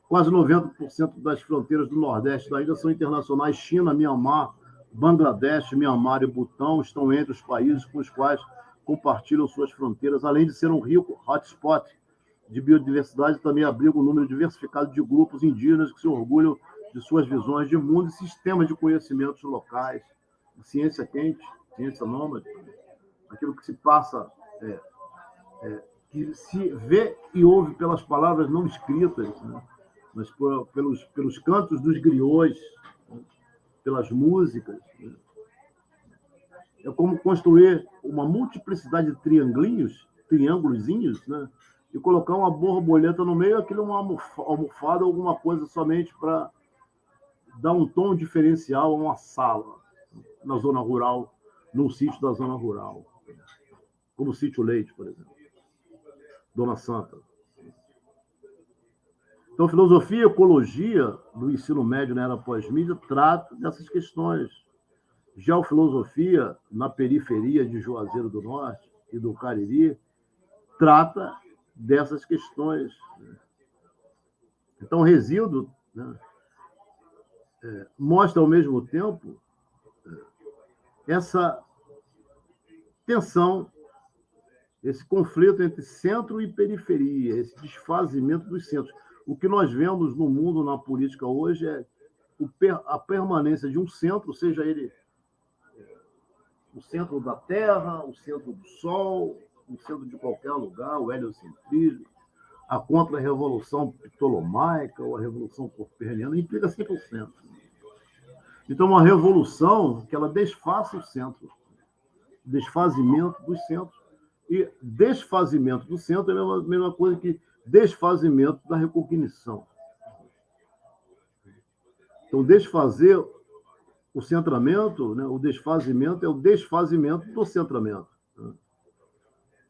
Quase 90% das fronteiras do Nordeste da Índia são internacionais. China, Mianmar, Bangladesh, Mianmar e Butão estão entre os países com os quais compartilham suas fronteiras, além de ser um rico hotspot de biodiversidade, também abriga um número diversificado de grupos indígenas que se orgulham de suas visões de mundo e sistemas de conhecimentos locais. Ciência quente, ciência nômade, aquilo que se passa, que se vê e ouve pelas palavras não escritas, né, mas pelos cantos dos griots, né, pelas músicas. Né. É como construir uma multiplicidade de triângulozinhos, né, e colocar uma borboleta no meio, aquilo é uma almofada, alguma coisa somente para dar um tom diferencial a uma sala na zona rural, num sítio da zona rural, como o Sítio Leite, por exemplo, Dona Santa. Então, filosofia e ecologia do ensino médio na era pós-mídia trata dessas questões. Geofilosofia, na periferia de Juazeiro do Norte e do Cariri, trata dessas questões. Então, resíduo, né, mostra, ao mesmo tempo, essa tensão, esse conflito entre centro e periferia, esse desfazimento dos centros. O que nós vemos no mundo, na política hoje, é a permanência de um centro, seja ele o centro da Terra, o centro do Sol, o centro de qualquer lugar, o heliocentrismo, a contra-revolução ptolomaica ou a revolução copernicana, implica sempre o centro. Então, uma revolução que ela desfaça o centro, desfazimento dos centros. E desfazimento do centro é a mesma coisa que desfazimento da recognição. Então, desfazer o centramento, né, o desfazimento é o desfazimento do centramento. Né?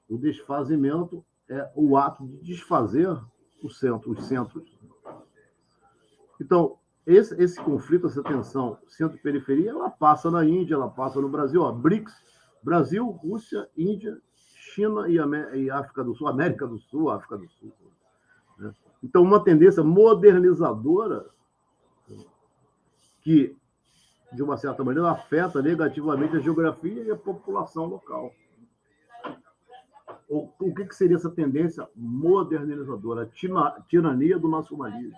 O desfazimento é o ato de desfazer os centros. Então, esse conflito, essa tensão centro-periferia, ela passa na Índia, ela passa no Brasil. Ó, BRICS, Brasil, Rússia, Índia, China e África do Sul, América do Sul, África do Sul. Né? Então, uma tendência modernizadora que, de uma certa maneira, afeta negativamente a geografia e a população local. O que seria essa tendência modernizadora? A tirania do nacionalismo.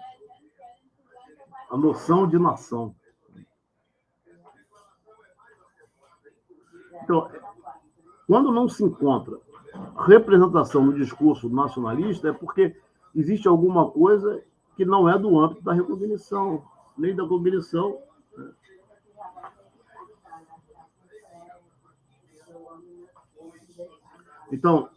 A noção de nação. Então, quando não se encontra representação no discurso nacionalista, é porque existe alguma coisa que não é do âmbito da recognição, nem da cognição. Então,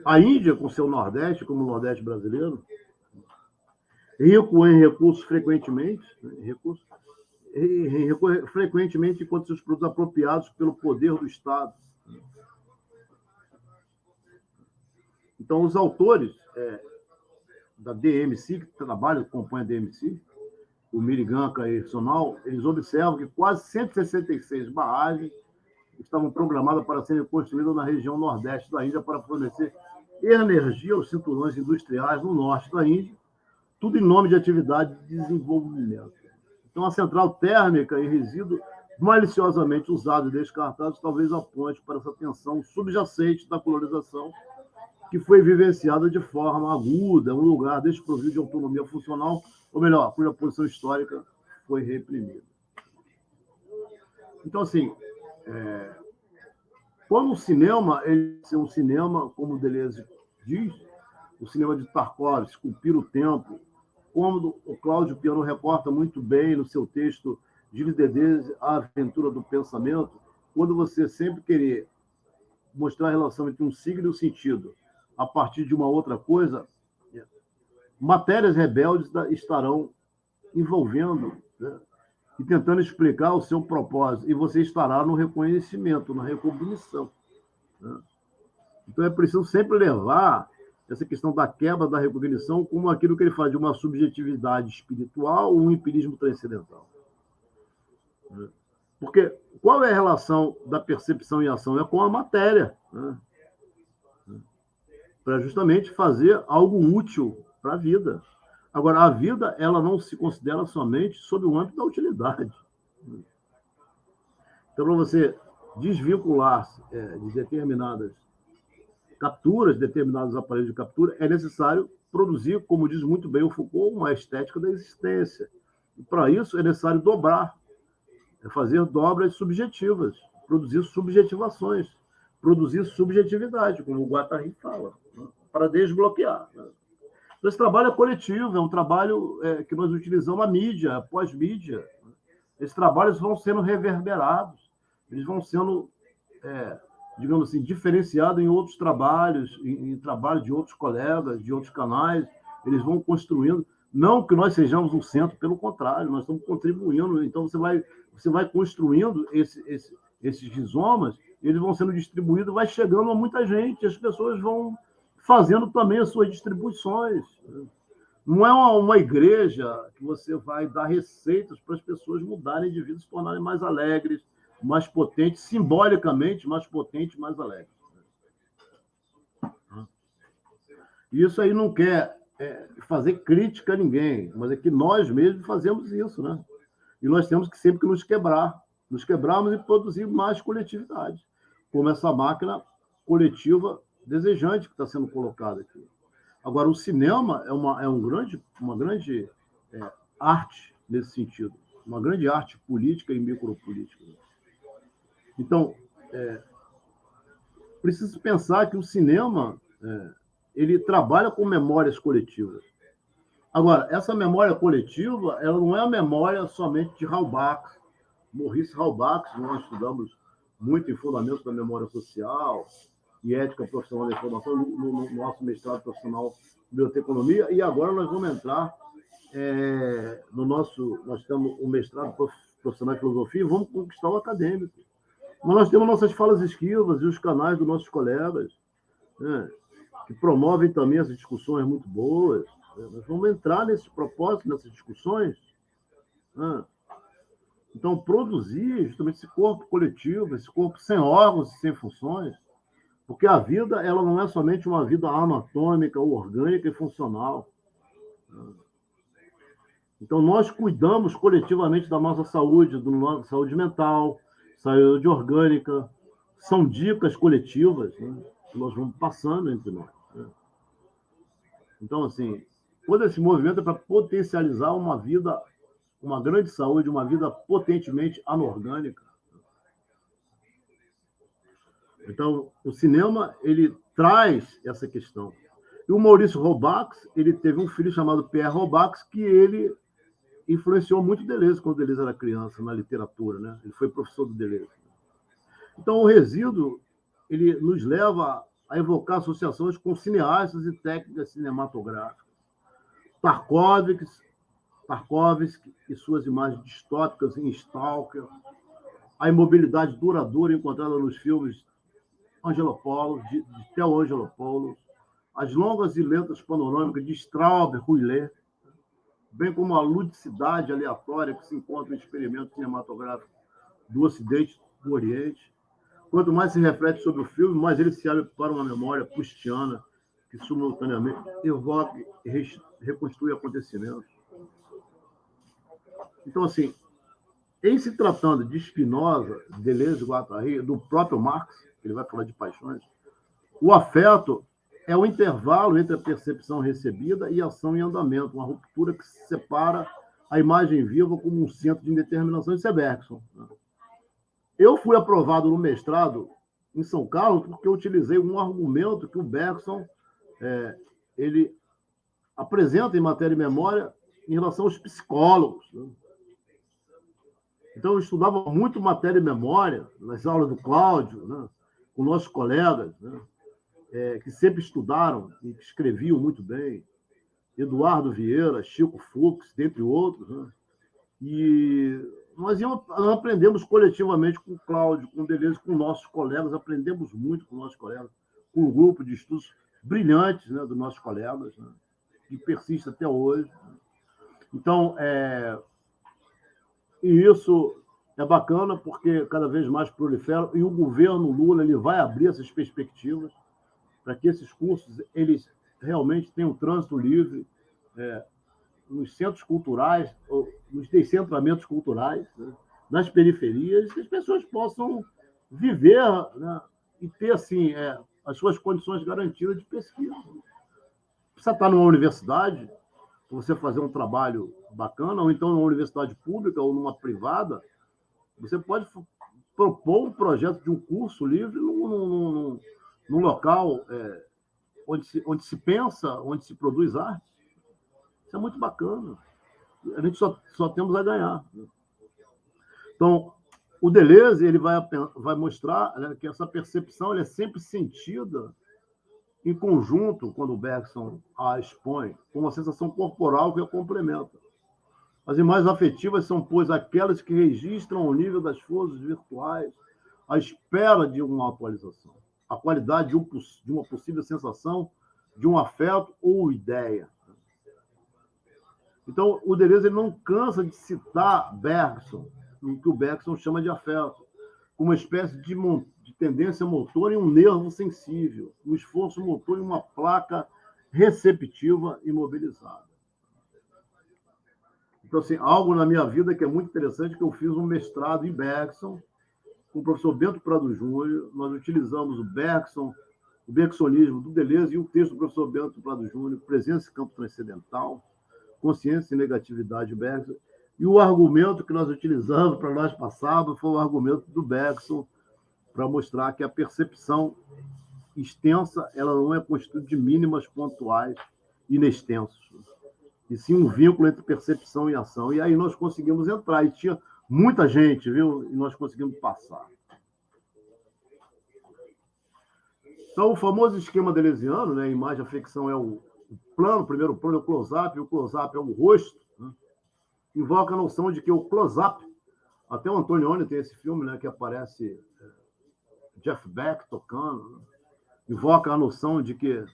a Índia, com seu Nordeste, como o Nordeste brasileiro, rico em recursos frequentemente, frequentemente enquanto seus produtos apropriados pelo poder do Estado. Então, os autores da DMC, que trabalham, compõem a DMC, o Miriganka e Sonal, eles observam que quase 166 barragens estavam programadas para serem construídas na região nordeste da Índia para fornecer energia aos cinturões industriais no norte da Índia, tudo em nome de atividade de desenvolvimento. Então, a central térmica e resíduo maliciosamente usados e descartados talvez aponte para essa tensão subjacente da colonização que foi vivenciada de forma aguda, um lugar desprovido de autonomia funcional, ou melhor, cuja posição histórica foi reprimida. Então, assim, quando o cinema, ele é um cinema, como o Deleuze diz, o cinema de Tarkovsky, Esculpir o Tempo, como o Cláudio Piano reporta muito bem no seu texto Gilles Deleuze, A Aventura do Pensamento, quando você sempre querer mostrar a relação entre um signo e um sentido a partir de uma outra coisa, matérias rebeldes estarão envolvendo, né, e tentando explicar o seu propósito, e você estará no reconhecimento, na recognição. Né? Então, é preciso sempre levar essa questão da quebra da recognição como aquilo que ele faz de uma subjetividade espiritual ou um empirismo transcendental. Né? Porque qual é a relação da percepção e ação? É com a matéria, né? Para justamente fazer algo útil para a vida. Agora, a vida ela não se considera somente sob o âmbito da utilidade. Então, para você desvincular-se de determinadas capturas, determinados aparelhos de captura, é necessário produzir, como diz muito bem o Foucault, uma estética da existência. E, para isso, é necessário dobrar, fazer dobras subjetivas, produzir subjetivações, produzir subjetividade, como o Guattari fala, né, para desbloquear. Né? Então, esse trabalho é coletivo, é um trabalho que nós utilizamos a mídia, a pós-mídia. Esses trabalhos vão sendo reverberados, eles vão sendo, digamos assim, diferenciados em outros trabalhos, em trabalhos de outros colegas, de outros canais, eles vão construindo. Não que nós sejamos um centro, pelo contrário, nós estamos contribuindo. Então, você vai construindo esses rizomas, eles vão sendo distribuídos, vai chegando a muita gente, as pessoas vão fazendo também as suas distribuições. Não é uma igreja que você vai dar receitas para as pessoas mudarem de vida, se tornarem mais alegres, mais potentes, simbolicamente mais potentes, mais alegres. Isso aí não quer fazer crítica a ninguém, mas é que nós mesmos fazemos isso, né? E nós temos que sempre nos quebrarmos e produzir mais coletividade, como essa máquina coletiva desejante que está sendo colocada aqui. Agora, o cinema é uma grande arte nesse sentido, uma grande arte política e micropolítica. Então, precisa pensar que o cinema ele trabalha com memórias coletivas. Agora, essa memória coletiva ela não é a memória somente de Halbach, Maurice Halbach, nós estudamos muito em fundamentos da memória social e ética profissional da informação no nosso mestrado profissional de bioteconomia, e agora nós vamos entrar nós temos o mestrado profissional de filosofia e vamos conquistar o acadêmico. Mas nós temos nossas falas esquivas e os canais dos nossos colegas, né, que promovem também essas discussões muito boas. Nós vamos entrar nesse propósito, nessas discussões, né, Então, produzir justamente esse corpo coletivo, esse corpo sem órgãos e sem funções, porque a vida ela não é somente uma vida anatômica, orgânica e funcional. Então, nós cuidamos coletivamente da nossa saúde, da nossa saúde mental, saúde orgânica. São dicas coletivas, né, que nós vamos passando entre nós. Né? Então, assim, todo esse movimento é para potencializar uma vida, uma grande saúde, uma vida potentemente anorgânica. Então, o cinema, ele traz essa questão. E o Maurício Robax, ele teve um filho chamado Pierre Robax, que ele influenciou muito Deleuze quando Deleuze era criança, na literatura, né? Ele foi professor do Deleuze. Então, o resíduo, ele nos leva a evocar associações com cineastas e técnicas cinematográficas. Tarkovsky e suas imagens distópicas em Stalker, a imobilidade duradoura encontrada nos filmes Angelopoulos, de Theo Angelopoulos, as longas e lentas panorâmicas de Straub, Rouillet, bem como a ludicidade aleatória que se encontra em experimentos cinematográficos do Ocidente e do Oriente. Quanto mais se reflete sobre o filme, mais ele se abre para uma memória proustiana que simultaneamente evoca e reconstrui acontecimentos. Então, assim, em se tratando de Spinoza, Deleuze, Guattari, do próprio Marx, ele vai falar de paixões, o afeto é o intervalo entre a percepção recebida e a ação em andamento, uma ruptura que separa a imagem viva como um centro de indeterminação. Isso é Bergson. Eu fui aprovado no mestrado em São Carlos porque eu utilizei um argumento que o Bergson ele apresenta em matéria de memória em relação aos psicólogos. Né? Então, eu estudava muito matéria de memória nas aulas do Cláudio, né? Com nossos colegas, né? Que sempre estudaram e que escreviam muito bem. Eduardo Vieira, Chico Fux, dentre outros. Né? E nós aprendemos coletivamente com o Cláudio, com o Deleuze, com nossos colegas, aprendemos muito com nossos colegas, com um grupo de estudos brilhantes, né, dos nossos colegas, né, que persiste até hoje. Então, e isso é bacana porque cada vez mais prolifera, e o governo Lula ele vai abrir essas perspectivas para que esses cursos eles realmente tenham trânsito livre nos centros culturais, nos descentramentos culturais, né, nas periferias, que as pessoas possam viver, né, e ter assim, as suas condições garantidas de pesquisa. Precisa estar numa universidade, para você fazer um trabalho bacana, ou então numa universidade pública ou numa privada, você pode propor um projeto de um curso livre num local onde se pensa, onde se produz arte. Isso é muito bacana. A gente só temos a ganhar. Então, o Deleuze ele vai mostrar, né, que essa percepção é sempre sentida em conjunto, quando o Bergson a expõe, com uma sensação corporal que a complementa. As imagens afetivas são, pois, aquelas que registram o nível das forças virtuais à espera de uma atualização, a qualidade de uma possível sensação, de um afeto ou ideia. Então, o Deleuze ele não cansa de citar Bergson, o que o Bergson chama de afeto, como uma espécie de tendência motora em um nervo sensível, um esforço motor em uma placa receptiva imobilizada. Então, assim, algo na minha vida que é muito interessante, que eu fiz um mestrado em Bergson, com o professor Bento Prado Júnior. Nós utilizamos o Bergson, o bergsonismo do Deleuze e o texto do professor Bento Prado Júnior, Presença e Campo Transcendental, Consciência e Negatividade, Bergson. E o argumento que nós utilizamos para nós passarmos foi o argumento do Bergson, para mostrar que a percepção extensa ela não é constituída de mínimas pontuais inextensos, e sim um vínculo entre percepção e ação. E aí nós conseguimos entrar, e tinha muita gente, viu? E nós conseguimos passar. Então, o famoso esquema deleuziano, né? A imagem, a ficção é o plano, o primeiro plano é o close-up, e o close-up é o rosto, né? Invoca a noção de que o close-up, até o Antonioni tem esse filme, né, que aparece Jeff Beck tocando, né? Invoca a noção de que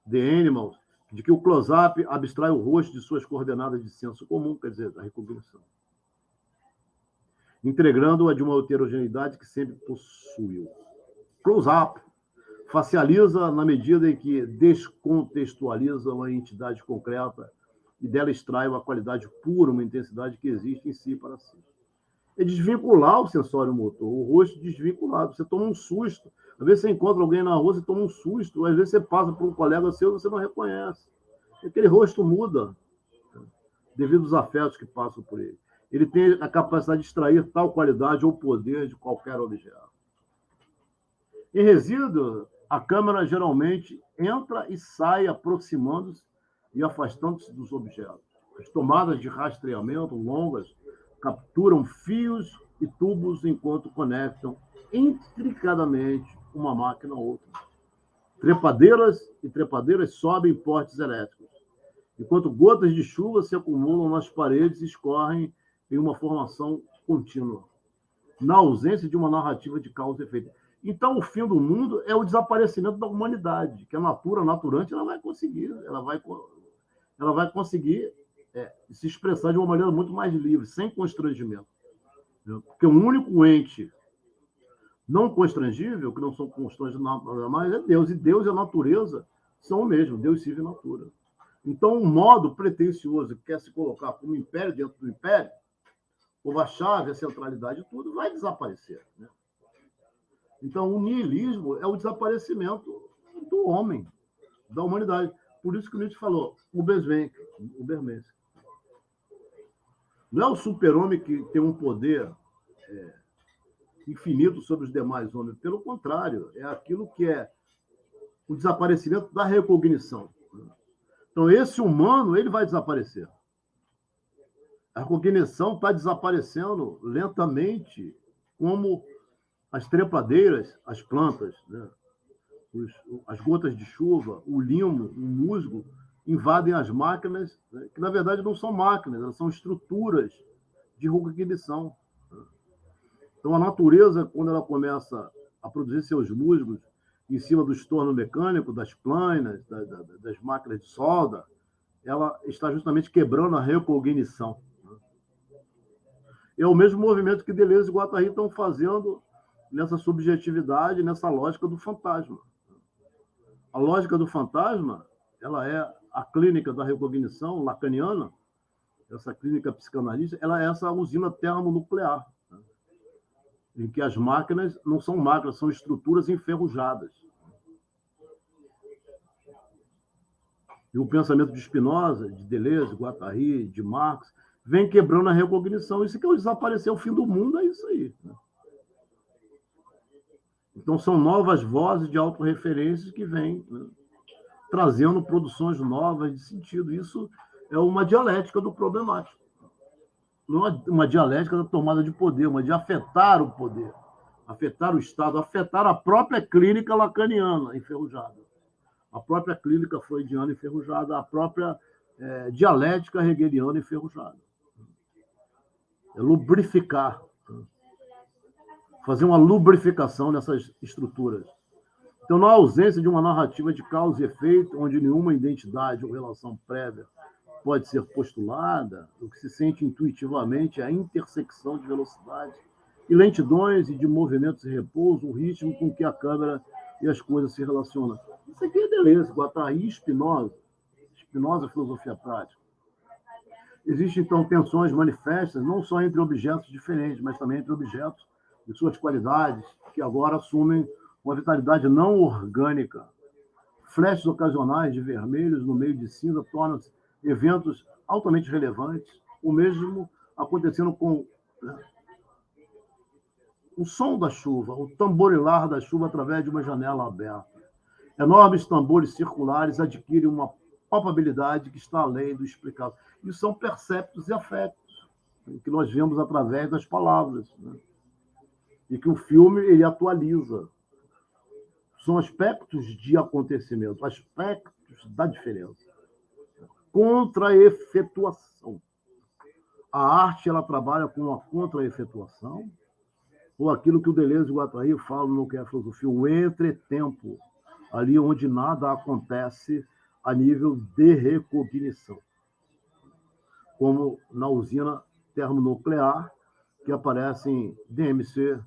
The Animals, de que o close-up abstrai o rosto de suas coordenadas de senso comum, quer dizer, da recognição. entregando-a de uma heterogeneidade que sempre possuiu. Close-up facializa na medida em que descontextualiza uma entidade concreta e dela extrai uma qualidade pura, uma intensidade que existe em si para si. É desvincular o sensório motor, o rosto desvinculado. Você toma um susto. Às vezes você encontra alguém na rua, você toma um susto. Às vezes você passa por um colega seu e você não reconhece. Aquele rosto muda devido aos afetos que passam por ele. Ele tem a capacidade de extrair tal qualidade ou poder de qualquer objeto. Em resíduo, a câmera geralmente entra e sai aproximando-se e afastando-se dos objetos. As tomadas de rastreamento longas capturam fios e tubos enquanto conectam intricadamente uma máquina a outra. Trepadeiras sobem portes elétricos, enquanto gotas de chuva se acumulam nas paredes e escorrem em uma formação contínua, na ausência de uma narrativa de causa e efeito. Então, o fim do mundo é o desaparecimento da humanidade, que a naturante ela vai conseguir se expressar de uma maneira muito mais livre, sem constrangimento. Porque o único ente não constrangível, que não são constrangidos nada mais, é Deus. E Deus e a natureza são o mesmo, Deus se e natura. Então, um modo pretensioso que quer se colocar como império dentro do império, ou a chave, a centralidade de tudo, vai desaparecer. Né? Então, o niilismo é o desaparecimento do homem, da humanidade. Por isso que o Nietzsche falou, Ubermensch. Não é o super-homem que tem um poder infinito sobre os demais homens. Pelo contrário, é aquilo que é o desaparecimento da recognição. Então, esse humano, ele vai desaparecer. A recognição está desaparecendo lentamente, como as trepadeiras, as plantas, né? As gotas de chuva, o limo, o musgo, invadem as máquinas, né? Que, na verdade, não são máquinas, elas são estruturas de recognição. Então, a natureza, quando ela começa a produzir seus musgos em cima do estorno mecânico, das planas, das máquinas de solda, ela está justamente quebrando a recognição. É o mesmo movimento que Deleuze e Guattari estão fazendo nessa subjetividade, nessa lógica do fantasma. A lógica do fantasma, ela é a clínica da recognição lacaniana, essa clínica psicanalista, ela é essa usina termonuclear, né? Em que as máquinas não são máquinas, são estruturas enferrujadas. E o pensamento de Spinoza, de Deleuze, Guattari, de Marx, vem quebrando a recognição. Isso que é o desaparecer, o fim do mundo, é isso aí. Né? Então, são novas vozes de autorreferências que vêm, né, trazendo produções novas de sentido. Isso é uma dialética do problemático. Não é uma dialética da tomada de poder, mas de afetar o poder, afetar o Estado, afetar a própria clínica lacaniana enferrujada, a própria clínica freudiana enferrujada, a própria dialética hegeliana enferrujada. É lubrificar, fazer uma lubrificação nessas estruturas. Então, na ausência de uma narrativa de causa e efeito, onde nenhuma identidade ou relação prévia pode ser postulada, o que se sente intuitivamente é a intersecção de velocidade e lentidões e de movimentos e repouso, o ritmo com que a câmera e as coisas se relacionam. Isso aqui é Deleuze, Guattari e Spinoza. Spinoza, filosofia prática. Existem, então, tensões manifestas, não só entre objetos diferentes, mas também entre objetos de suas qualidades, que agora assumem uma vitalidade não orgânica. Flashes ocasionais de vermelhos no meio de cinza tornam-se eventos altamente relevantes, o mesmo acontecendo com o som da chuva, o tamborilar da chuva através de uma janela aberta. Enormes tambores circulares adquirem uma palpabilidade que está além do explicado. Isso são perceptos e afetos, que nós vemos através das palavras, né? E que o filme ele atualiza. São aspectos de acontecimento, aspectos da diferença. Contra-efetuação. A arte ela trabalha com a contra-efetuação, ou aquilo que o Deleuze e o Guattari falam no que é a filosofia, o entretempo, ali onde nada acontece a nível de recognição. Como na usina termonuclear, que aparecem DMC,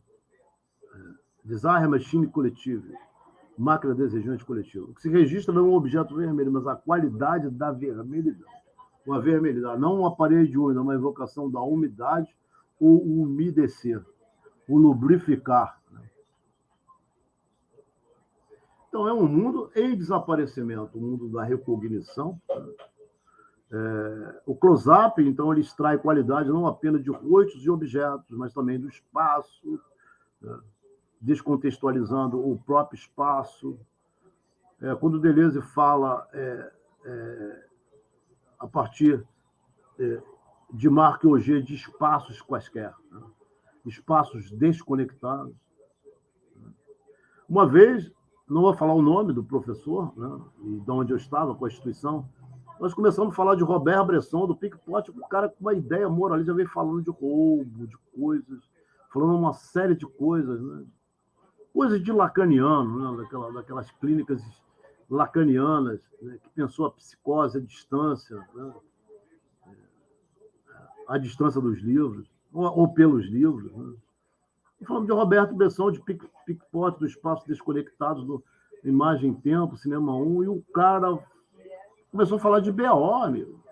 Desire Machine Collective, máquina desejante coletiva. O que se registra não é um objeto vermelho, mas a qualidade da vermelhidão. Uma vermelhidade, não uma parede úmida, uma evocação da umidade ou umedecer, o lubrificar. Então, é um mundo em desaparecimento, o mundo da recognição. O close-up, então, ele extrai qualidade não apenas de rostos e objetos, mas também do espaço, descontextualizando o próprio espaço. Quando Deleuze fala a partir de Marc Auger de espaços quaisquer, espaços desconectados. Uma vez, não vou falar o nome do professor, e de onde eu estava, com a instituição, nós começamos a falar de Robert Bresson, do Pickpocket, o cara com uma ideia moralista, já veio falando de roubo, de coisas, falando uma série de coisas, coisas de lacaniano, daquelas clínicas lacanianas, que pensou a psicose à distância, à distância dos livros, ou pelos livros. E falamos de Roberto Bresson, de Pickpocket, do Espaço Desconectados, do Imagem e Tempo, Cinema 1, e o cara começou a falar de BO, amigo.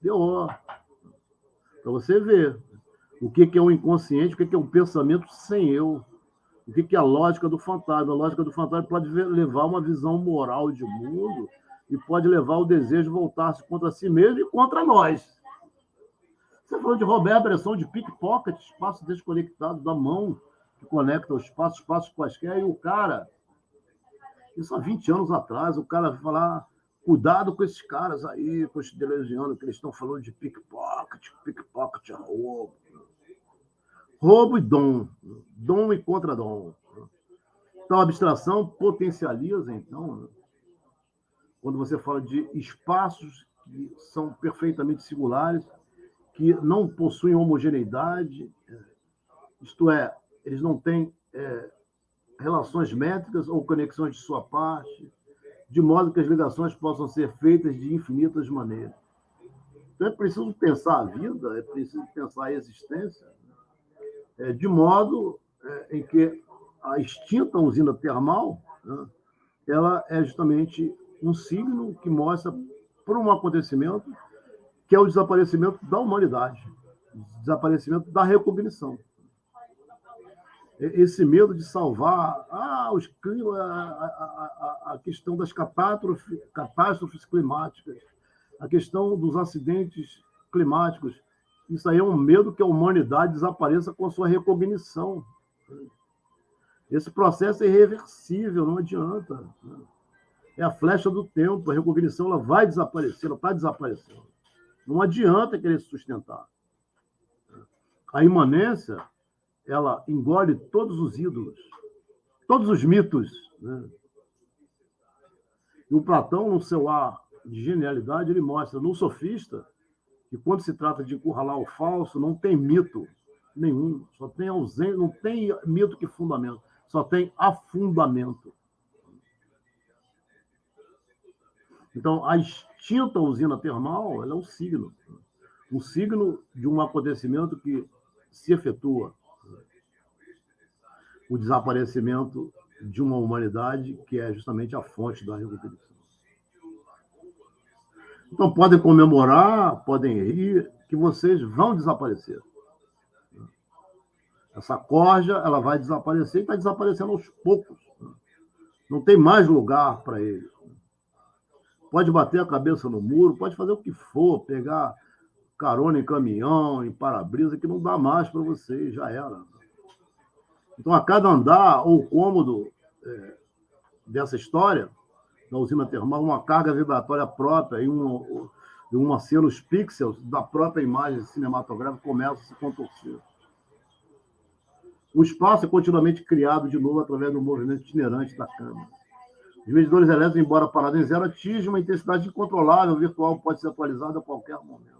BO. Para você ver o que é o inconsciente, o que é o pensamento sem eu, o que é a lógica do fantasma. A lógica do fantasma pode levar uma visão moral de mundo e pode levar o desejo de voltar-se contra si mesmo e contra nós. Você falou de Robert Bresson, de Pickpocket, espaço desconectado da mão, que conecta os espaços quaisquer, e o cara, isso há 20 anos atrás, o cara vai falar, cuidado com esses caras aí, com os deleuzianos, que eles estão falando de pickpocket é roubo. Roubo e dom e contradom. Então, a abstração potencializa, então, quando você fala de espaços que são perfeitamente singulares, que não possuem homogeneidade, isto é, eles não têm relações métricas ou conexões de sua parte, de modo que as ligações possam ser feitas de infinitas maneiras. Então, é preciso pensar a vida, é preciso pensar a existência, de modo em que a extinta usina termal, ela é justamente um signo que mostra por um acontecimento que é o desaparecimento da humanidade, o desaparecimento da recognição. Esse medo de salvar os climas, a questão das catástrofes climáticas, a questão dos acidentes climáticos, isso aí é um medo que a humanidade desapareça com a sua recognição. Esse processo é irreversível, não adianta. É a flecha do tempo, a recognição ela vai desaparecer, ela está desaparecendo. Não adianta querer sustentar. A imanência, ela engole todos os ídolos, todos os mitos. E o Platão, no seu ar de genialidade, ele mostra no Sofista que quando se trata de encurralar o falso, não tem mito nenhum, só tem ausência, não tem mito que fundamento, só tem afundamento. Então, a extinta usina termal, ela é um signo de um acontecimento que se efetua, o desaparecimento de uma humanidade que é justamente a fonte da recuperação. Então, podem comemorar, podem rir, que vocês vão desaparecer. Essa corja, ela vai desaparecer e está desaparecendo aos poucos. Não tem mais lugar para ele. Pode bater a cabeça no muro, pode fazer o que for, pegar carona em caminhão, em para-brisa, que não dá mais para vocês, já era. Então, a cada andar ou cômodo dessa história, da usina termal, uma carga vibratória própria e um aceno, os pixels da própria imagem cinematográfica começam a se contorcer. O espaço é continuamente criado de novo através do movimento itinerante da câmera. Os medidores elétricos, embora parados em zero, atingem uma intensidade incontrolável. O virtual pode ser atualizado a qualquer momento.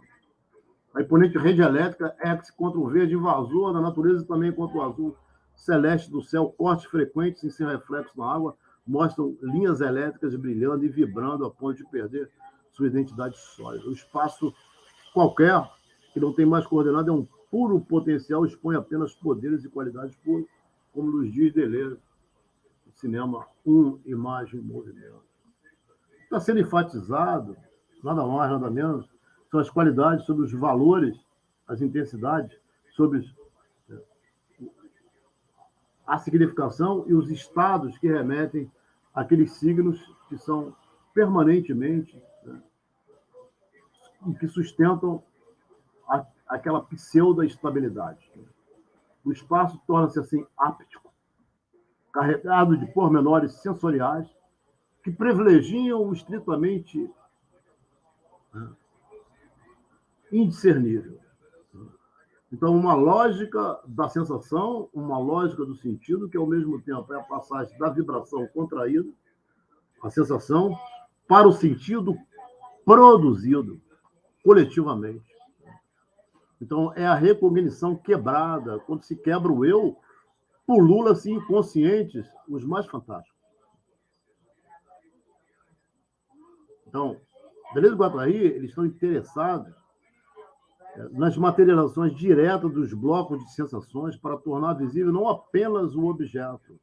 A imponente rede elétrica X contra o verde invasor da natureza e também contra o azul celeste do céu, cortes frequentes em seu reflexo na água, mostram linhas elétricas brilhando e vibrando a ponto de perder sua identidade sólida. O espaço qualquer, que não tem mais coordenada, é um puro potencial expõe apenas poderes e qualidades puras, como nos diz Deleuze, o cinema, imagem, movimento. Está sendo enfatizado, nada mais, nada menos, são as qualidades, sobre os valores, as intensidades, sobre a significação e os estados que remetem àqueles signos que são permanentemente, né, e que sustentam aquela pseudo-estabilidade. O espaço torna-se assim áptico, carregado de pormenores sensoriais que privilegiam o estritamente, né, indiscernível. Então, uma lógica da sensação, uma lógica do sentido, que ao mesmo tempo é a passagem da vibração contraída, a sensação, para o sentido produzido coletivamente. Então, é a recognição quebrada. Quando se quebra o eu, pulula-se inconscientes os mais fantásticos. Então, Deleuze e Guattari, eles estão interessados nas materializações diretas dos blocos de sensações para tornar visível não apenas o objeto,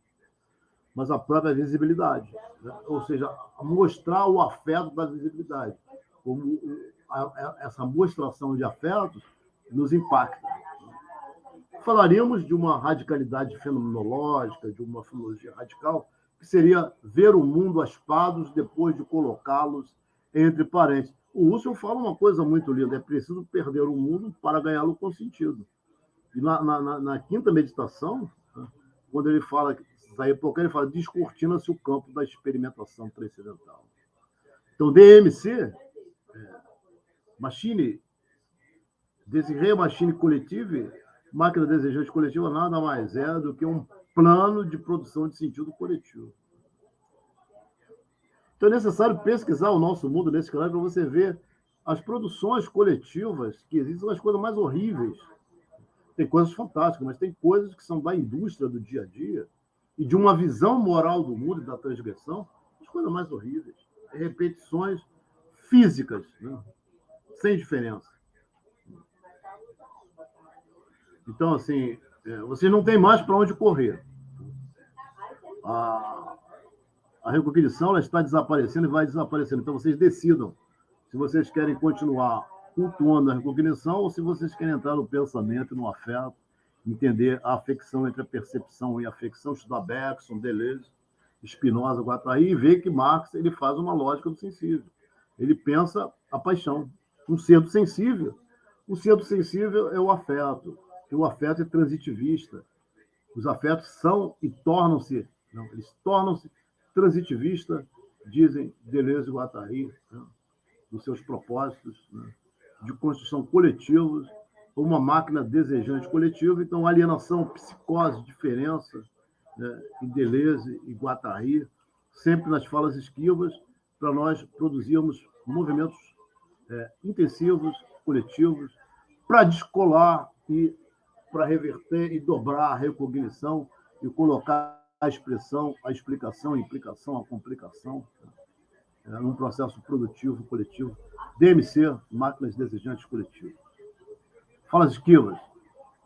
mas a própria visibilidade, né? Ou seja, mostrar o afeto da visibilidade. Como essa mostração de afetos nos impacta. Falaríamos de uma radicalidade fenomenológica, de uma filosofia radical, que seria ver o mundo a espados depois de colocá-los entre parênteses. O Husserl fala uma coisa muito linda: é preciso perder o mundo para ganhá-lo com sentido. E na quinta meditação, né, quando ele fala, ele fala, descortina-se o campo da experimentação transcendental. Então, DMC, Machine, Désiré Machine Collective, máquina desejante coletiva, nada mais é do que um plano de produção de sentido coletivo. Então, é necessário pesquisar o nosso mundo nesse canal para você ver as produções coletivas que existem, são as coisas mais horríveis. Tem coisas fantásticas, mas tem coisas que são da indústria do dia a dia e de uma visão moral do mundo e da transgressão, as coisas mais horríveis. Repetições físicas, né? Sem diferença. Então, assim, vocês não têm mais para onde correr. A recognição, ela está desaparecendo e vai desaparecendo. Então, vocês decidam se vocês querem continuar cultuando a recognição ou se vocês querem entrar no pensamento, no afeto, entender a afecção entre a percepção e a afecção, estudar Bergson, Deleuze, Spinoza, Guattari, e ver que Marx ele faz uma lógica do sensível. Ele pensa a paixão. Um ser do sensível. O ser do sensível é o afeto. E o afeto é transitivista. Os afetos são e tornam-se, não, eles tornam-se transitivistas, dizem Deleuze e Guattari, né, dos seus propósitos, né, de construção coletivos, uma máquina desejante coletiva. Então, alienação, psicose, diferença, né, e Deleuze e Guattari, sempre nas falas esquivas, para nós produzirmos movimentos intensivos, coletivos, para descolar e para reverter e dobrar a recognição e colocar a expressão, a explicação, a implicação, a complicação, num processo produtivo, coletivo. DMC, máquinas desejantes coletivas. Falas esquivas.